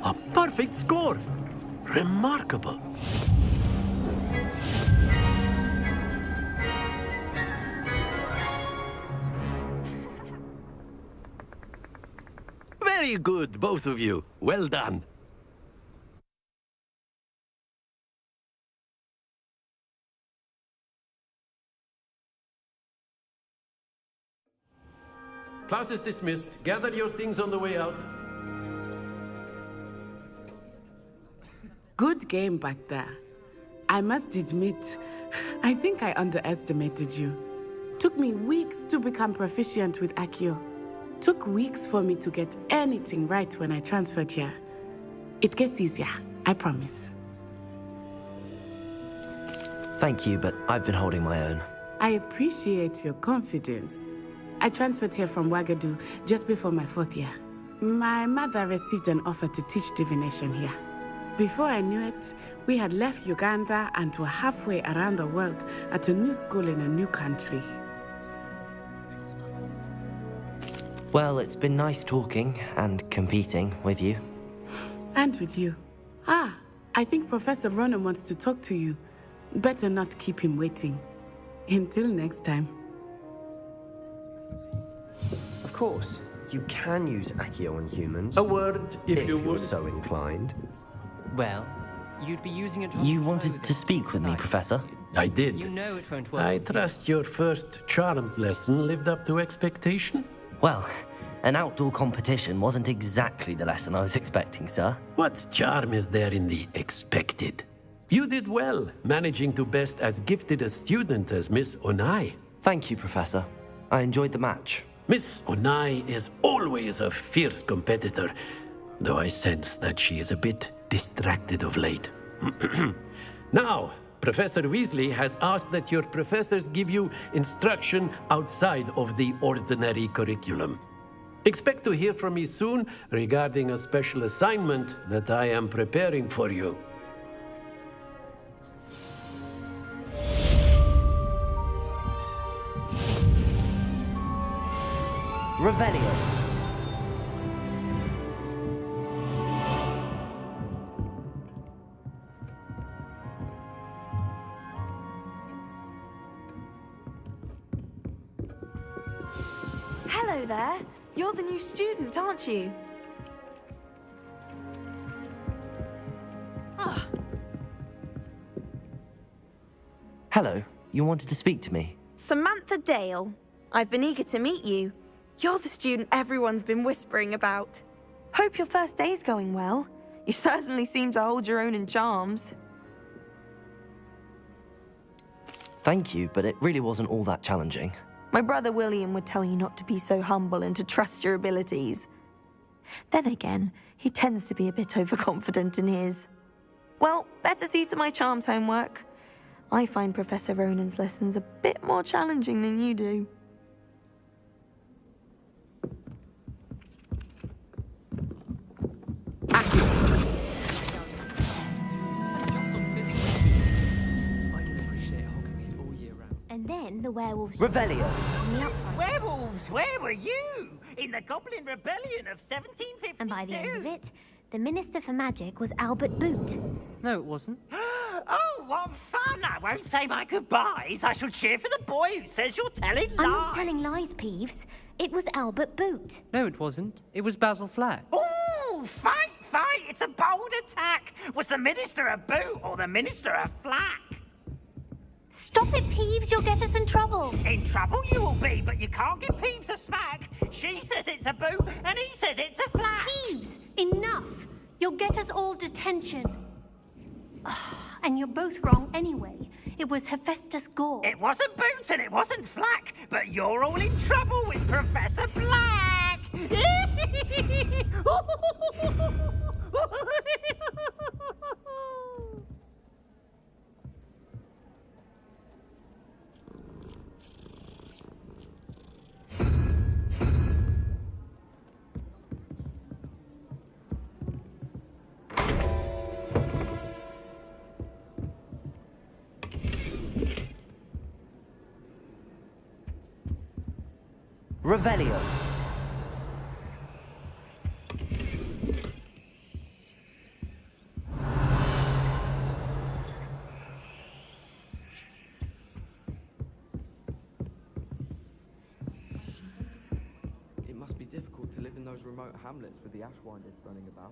T: A perfect score. Remarkable. Very good, both of you. Well done. Class is dismissed. Gather your things on the way out.
S: Good game back there. I must admit, I think I underestimated you. Took me weeks to become proficient with Accio. Took weeks for me to get anything right when I transferred here. It gets easier, I promise.
B: Thank you, but I've been holding my own.
S: I appreciate your confidence. I transferred here from Wagadu just before my 4th year. My mother received an offer to teach divination here. Before I knew it, we had left Uganda and were halfway around the world at a new school in a new country.
B: Well, it's been nice talking and competing with you.
S: And with you. I think Professor Ronan wants to talk to you. Better not keep him waiting. Until next time.
L: Of course, you can use Accio on humans.
T: A word, if you
L: you're
T: would.
L: so inclined.
P: Well, you'd be using it.
B: You wanted to speak with me, Professor?
T: I did.
P: You know it won't work.
T: I trust your first charms lesson lived up to expectation?
B: Well, an outdoor competition wasn't exactly the lesson I was expecting, sir.
T: What charm is there in the expected? You did well, managing to best as gifted a student as Miss Onai.
B: Thank you, Professor. I enjoyed the match.
T: Miss Onai is always a fierce competitor, though I sense that she is a bit distracted of late. Now, Professor Weasley has asked that your professors give you instruction outside of the ordinary curriculum. Expect to hear from me soon regarding a special assignment that I am preparing for you.
B: Revelio.
R: Hello there. You're the new student, aren't you?
B: Hello. You wanted to speak to me?
R: Samantha Dale. I've been eager to meet you. You're the student everyone's been whispering about. Hope your first day's going well. You certainly seem to hold your own in charms.
B: Thank you, but it really wasn't all that challenging.
R: My brother William would tell you not to be so humble and to trust your abilities. Then again, he tends to be a bit overconfident in his. Well, better see to my charms homework. I find Professor Ronan's lessons a bit more challenging than you do.
O: And then the werewolves...
B: Revelio.
U: Werewolves, where were you? In the Goblin Rebellion of 1752?
O: And by the end of it, the Minister for Magic was Albert Boot.
P: No, it wasn't.
U: Oh, what fun! I won't say my goodbyes. I shall cheer for the boy who says you're telling lies.
O: I'm not telling lies, Peeves. It was Albert Boot.
P: No, it wasn't. It was Basil Flack.
U: Ooh, fight! It's a bold attack. Was the Minister a boot or the Minister a flack?
O: Stop it, Peeves. You'll get us in trouble.
U: In trouble you will be, but you can't give Peeves a smack. She says it's a boot, and he says it's a flack.
O: Peeves, enough. You'll get us all detention. And you're both wrong anyway. It was Hephaestus Gore.
U: It wasn't boot and it wasn't flack, but you're all in trouble with Professor Black.
B: Revelio.
V: It must be difficult to live in those remote hamlets with the Ashwinders running about.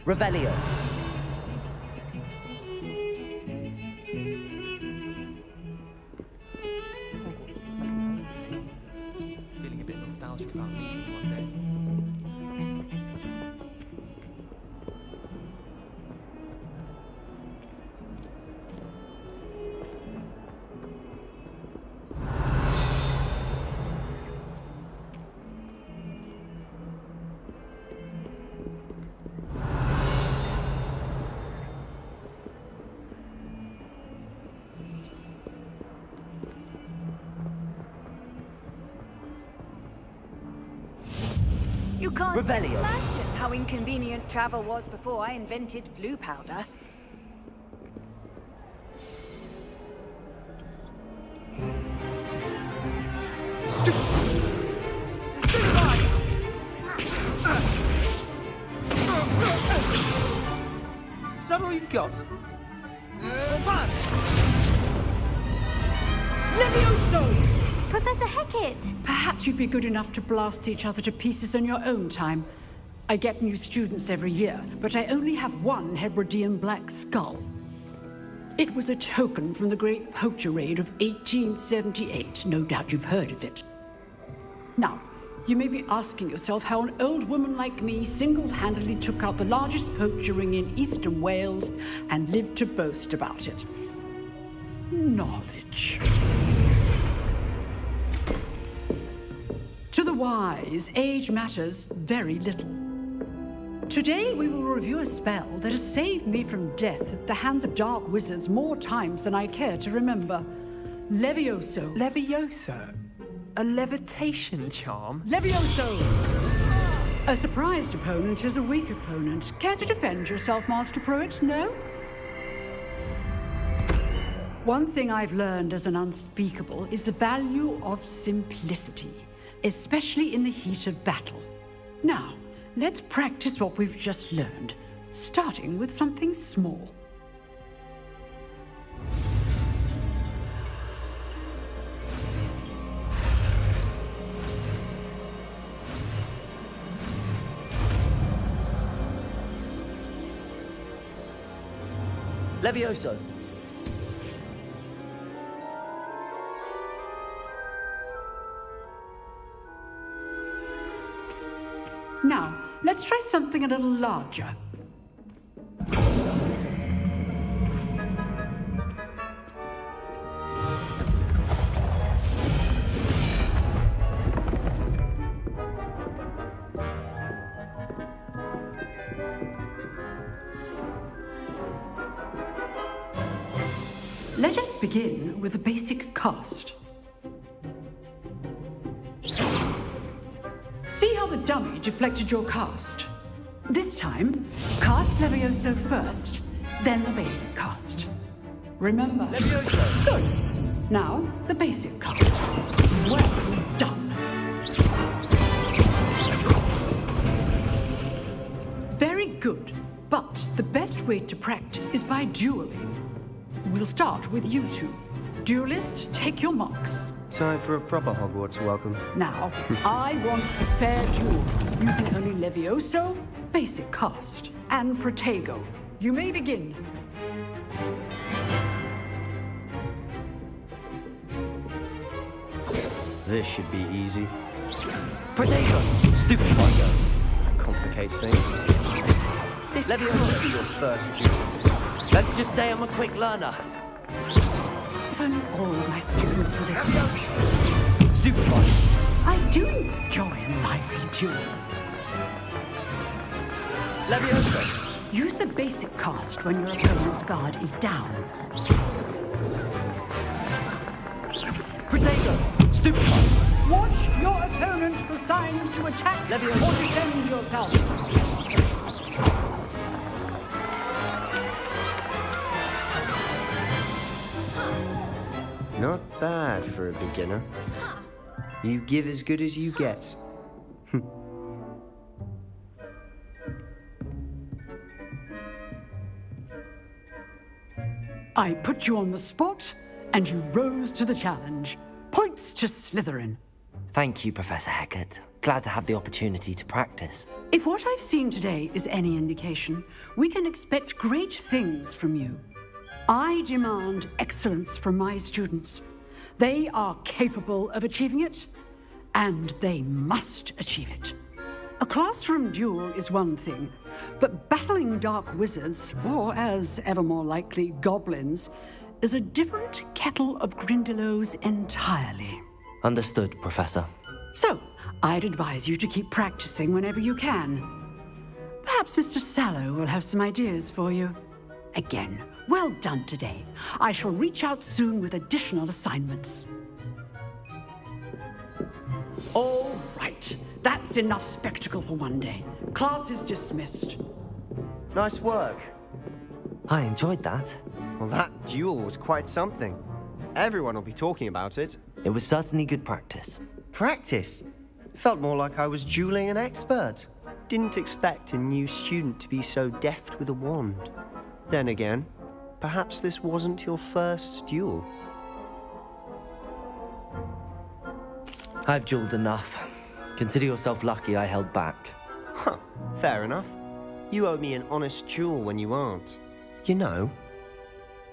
B: Revelio.
V: Feeling a bit nostalgic about meeting one day.
A: You can't
B: Revelio.
A: imagine how inconvenient travel was before I invented flu powder.
P: Is that all you've got?
D: Levioso!
O: Professor Hecat!
D: Perhaps you'd be good enough to blast each other to pieces in your own time. I get new students every year, but I only have one Hebridean black skull. It was a token from the Great Poacher Raid of 1878. No doubt you've heard of it. Now, you may be asking yourself how an old woman like me single-handedly took out the largest poacher ring in eastern Wales and lived to boast about it. Knowledge. To the wise, age matters very little. Today we will review a spell that has saved me from death at the hands of dark wizards more times than I care to remember. Levioso.
P: Levioso? A levitation charm?
D: Levioso! A surprised opponent is a weak opponent. Care to defend yourself, Master Pruitt? No? One thing I've learned as an unspeakable is the value of simplicity, especially in the heat of battle. Now, let's practice what we've just learned, starting with something small.
B: Levioso.
D: Now, let's try something a little larger. Let us begin with the basic cast. See how the dummy deflected your cast? This time, cast Levioso first, then the basic cast. Remember.
B: Levioso!
D: Good. Now, the basic cast. Well done. Very good. But the best way to practice is by dueling. We'll start with you two. Duelists, take your marks.
L: Time for a proper Hogwarts welcome.
D: Now, I want a fair duel, using only Levioso, basic cast, and Protego. You may begin.
L: This should be easy.
B: Protego! Stupid Trigo.
L: Complicates things. This
B: Levioso.
L: could be your first duel.
B: Let's just say I'm a quick learner.
D: If only all my students were this much.
B: Stupid one.
D: I do enjoy a lively duel.
B: Levioso.
D: Use the basic cast when your opponent's guard is down.
B: Protego. Stupid one.
D: Watch your opponent for signs to attack
B: Levioso.
D: or defend yourself.
L: Not bad for a beginner. You give as good as you get.
D: I put you on the spot, and you rose to the challenge. Points to Slytherin.
B: Thank you, Professor Hecat. Glad to have the opportunity to practice.
D: If what I've seen today is any indication, we can expect great things from you. I demand excellence from my students. They are capable of achieving it, and they must achieve it. A classroom duel is one thing, but battling dark wizards, or as ever more likely, goblins, is a different kettle of Grindylows entirely.
B: Understood, Professor.
D: So, I'd advise you to keep practicing whenever you can. Perhaps Mr. Sallow will have some ideas for you. Again, well done today. I shall reach out soon with additional assignments. All right. That's enough spectacle for one day. Class is dismissed.
L: Nice work.
B: I enjoyed that.
L: Well, that duel was quite something. Everyone will be talking about it.
B: It was certainly good practice.
L: Practice? Felt more like I was dueling an expert. Didn't expect a new student to be so deft with a wand. Then again, perhaps this wasn't your first duel.
B: I've dueled enough. Consider yourself lucky I held back.
L: Huh, fair enough. You owe me an honest duel when you aren't. You know,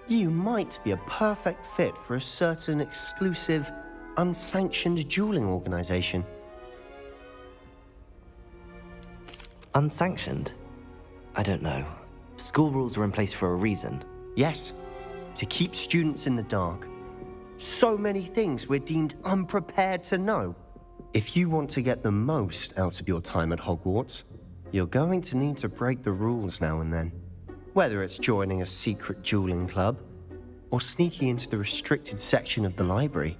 L: you might be a perfect fit for a certain exclusive, unsanctioned dueling organization.
B: Unsanctioned? I don't know. School rules are in place for a reason.
L: Yes, to keep students in the dark. So many things we're deemed unprepared to know. If you want to get the most out of your time at Hogwarts, you're going to need to break the rules now and then. Whether it's joining a secret dueling club, or sneaking into the restricted section of the library,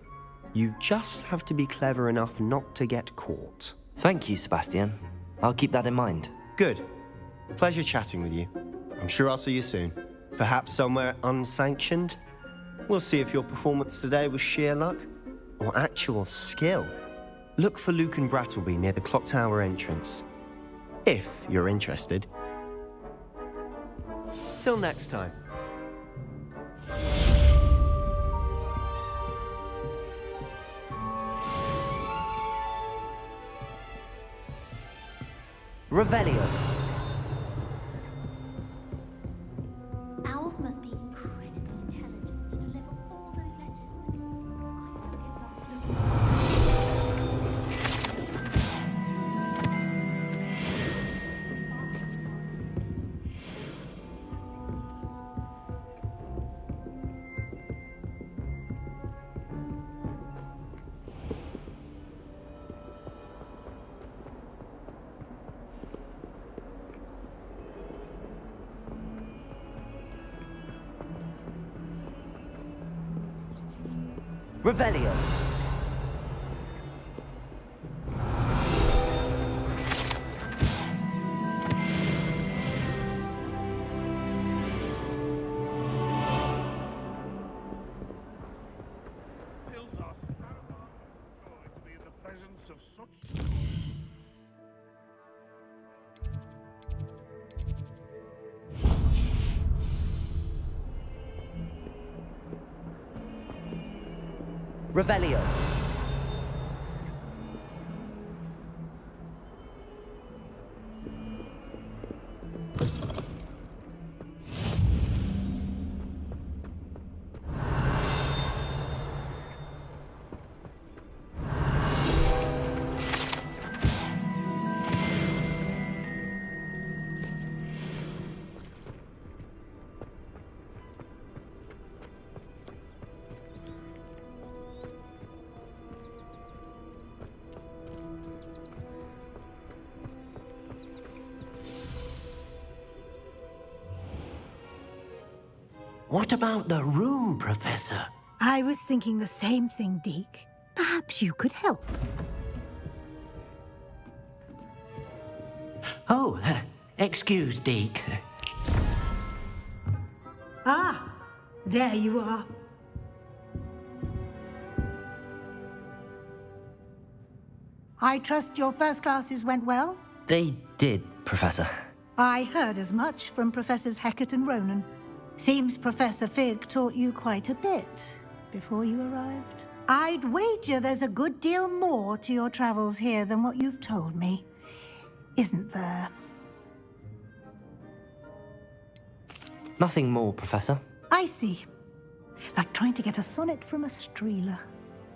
L: you just have to be clever enough not to get caught.
B: Thank you, Sebastian. I'll keep that in mind.
L: Good. Pleasure chatting with you. I'm sure I'll see you soon. Perhaps somewhere unsanctioned? We'll see if your performance today was sheer luck or actual skill. Look for Luke and Brattleby near the clock tower entrance, if you're interested. Till next time.
B: Revelio.
O: Owls must be incredibly intelligent to deliver all those letters.
B: Revelio.
Q: Fills us joy to be in the presence of such.
B: Revelio.
T: What about the room, Professor?
J: I was thinking the same thing, Deke. Perhaps you could help.
T: Oh, excuse, Deke.
J: Ah, there you are. I trust your first classes went well?
B: They did, Professor.
J: I heard as much from Professors Hecat and Ronan. Seems Professor Fig taught you quite a bit before you arrived. I'd wager there's a good deal more to your travels here than what you've told me. Isn't there?
B: Nothing more, Professor.
J: I see. Like trying to get a sonnet from a streeler.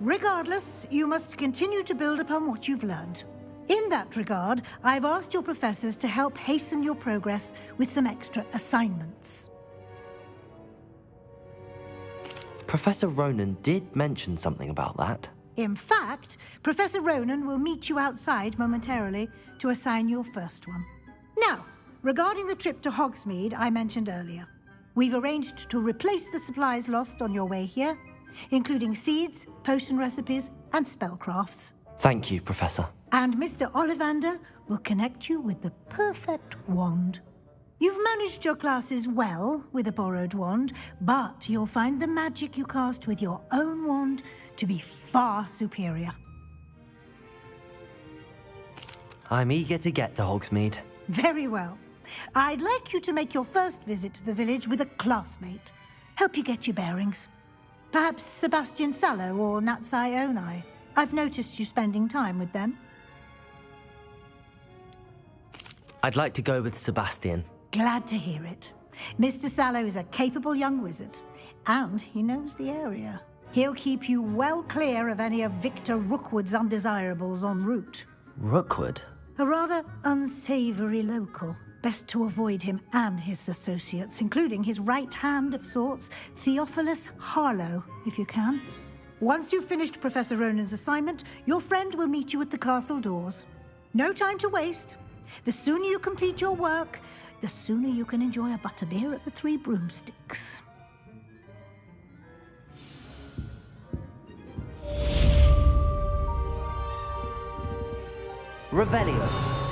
J: Regardless, you must continue to build upon what you've learned. In that regard, I've asked your professors to help hasten your progress with some extra assignments.
B: Professor Ronan did mention something about that.
J: In fact, Professor Ronan will meet you outside momentarily to assign your first one. Now, regarding the trip to Hogsmeade I mentioned earlier, we've arranged to replace the supplies lost on your way here, including seeds, potion recipes, and spellcrafts.
B: Thank you, Professor.
J: And Mr. Ollivander will connect you with the perfect wand. You've managed your classes well with a borrowed wand, but you'll find the magic you cast with your own wand to be far superior.
B: I'm eager to get to Hogsmeade.
J: Very well. I'd like you to make your first visit to the village with a classmate. Help you get your bearings. Perhaps Sebastian Sallow or Natsai Onai. I've noticed you spending time with them.
B: I'd like to go with Sebastian.
J: Glad to hear it. Mr. Sallow is a capable young wizard, and he knows the area. He'll keep you well clear of any of Victor Rookwood's undesirables en route.
B: Rookwood?
J: A rather unsavory local. Best to avoid him and his associates, including his right hand of sorts, Theophilus Harlow, if you can. Once you've finished Professor Ronan's assignment, your friend will meet you at the castle doors. No time to waste. The sooner you complete your work, the sooner you can enjoy a butterbeer at the Three Broomsticks.
B: Revelio.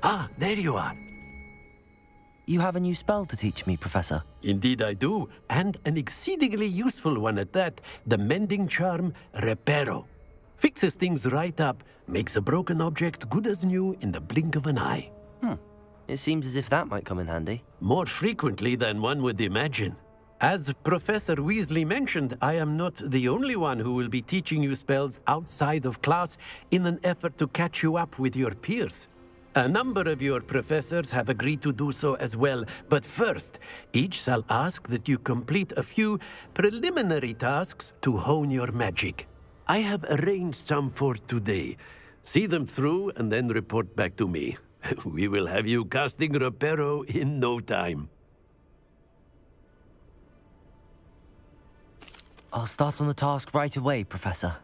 T: Ah, there you are.
B: You have a new spell to teach me, Professor.
T: Indeed I do, and an exceedingly useful one at that. The mending charm, Reparo. Fixes things right up, makes a broken object good as new in the blink of an eye.
B: It seems as if that might come in handy.
T: More frequently than one would imagine. As Professor Weasley mentioned, I am not the only one who will be teaching you spells outside of class in an effort to catch you up with your peers. A number of your professors have agreed to do so as well, but first, each shall ask that you complete a few preliminary tasks to hone your magic. I have arranged some for today. See them through and then report back to me. We will have you casting Reparo in no time.
B: I'll start on the task right away, Professor.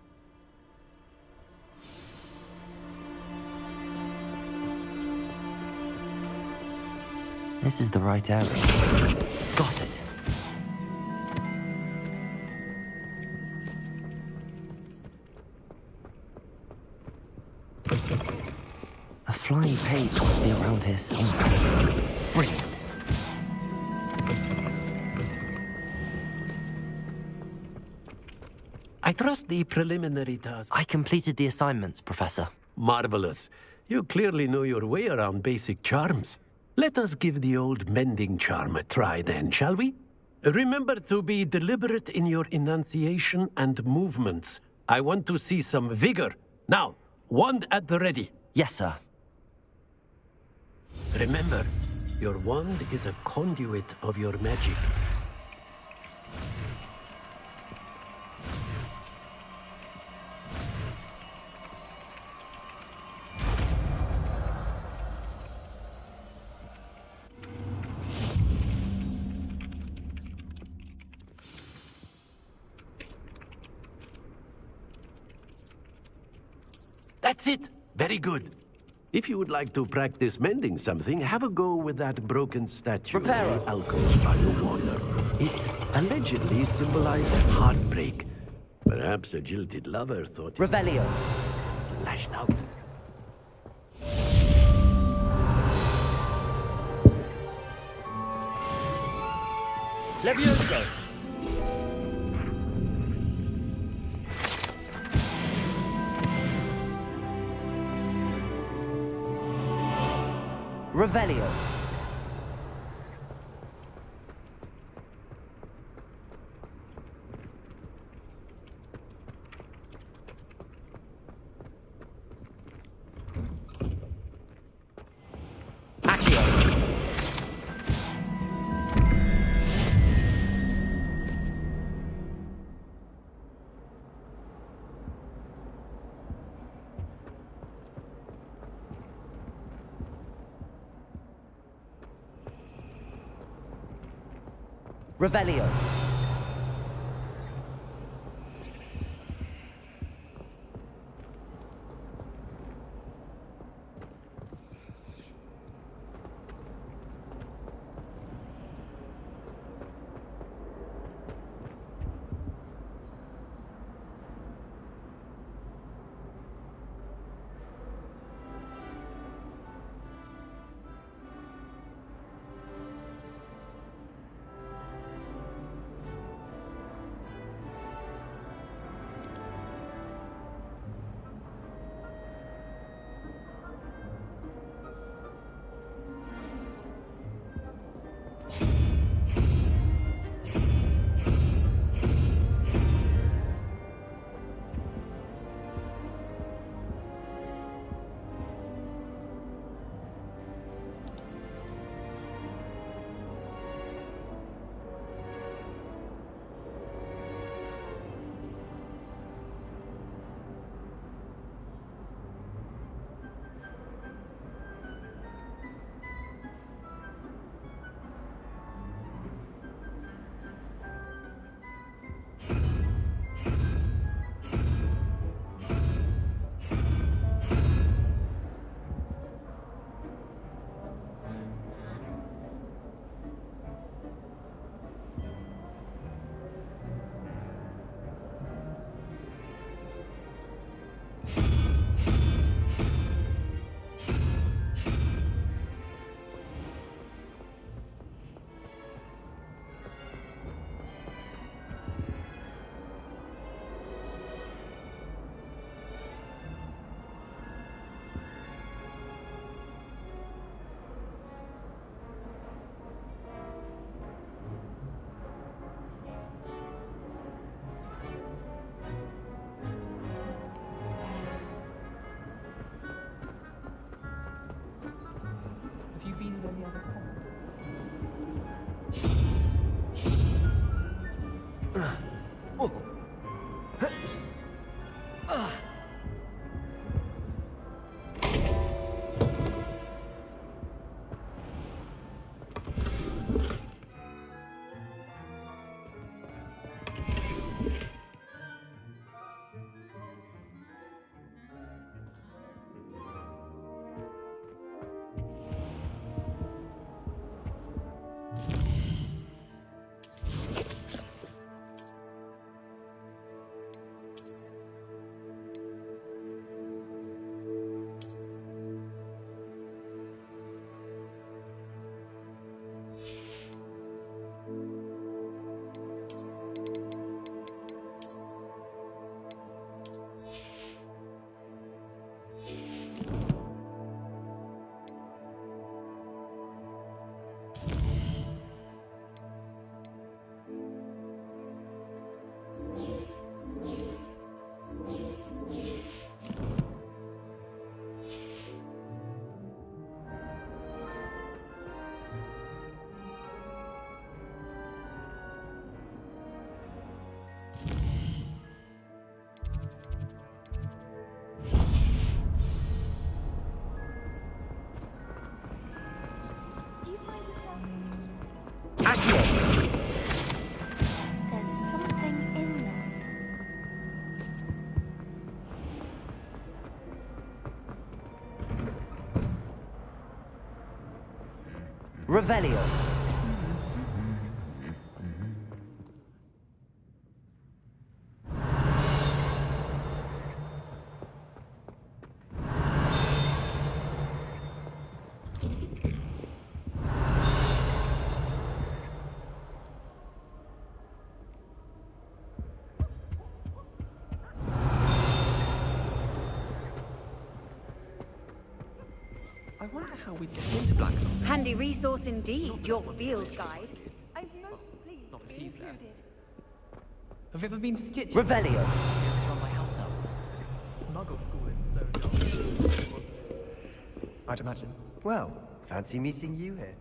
B: This is the right area. Got it. A flying page must be around here somewhere. Brilliant.
T: I trust the preliminary task.
B: I completed the assignments, Professor.
T: Marvelous. You clearly know your way around basic charms. Let us give the old mending charm a try then, shall we? Remember to be deliberate in your enunciation and movements. I want to see some vigor. Now, wand at the ready.
B: Yes, sir.
T: Remember, your wand is a conduit of your magic. That's it. Very good. If you would like to practice mending something, have a go with that broken statue.
B: Reparo.
T: Alcove by the water. It allegedly symbolized heartbreak. Perhaps a jilted lover thought...
B: Revelio.
T: Lashed out.
B: Levioso. Revelio. Accio. Revelio. Revelio.
V: I wonder how we get into Blackthorn.
A: Handy resource indeed, your field guide.
V: Not if he's there. Have you ever been to the kitchen?
B: Revelio.
V: It's run by house elves. Muggle school is so dull. I'd imagine.
G: Well, fancy meeting you here.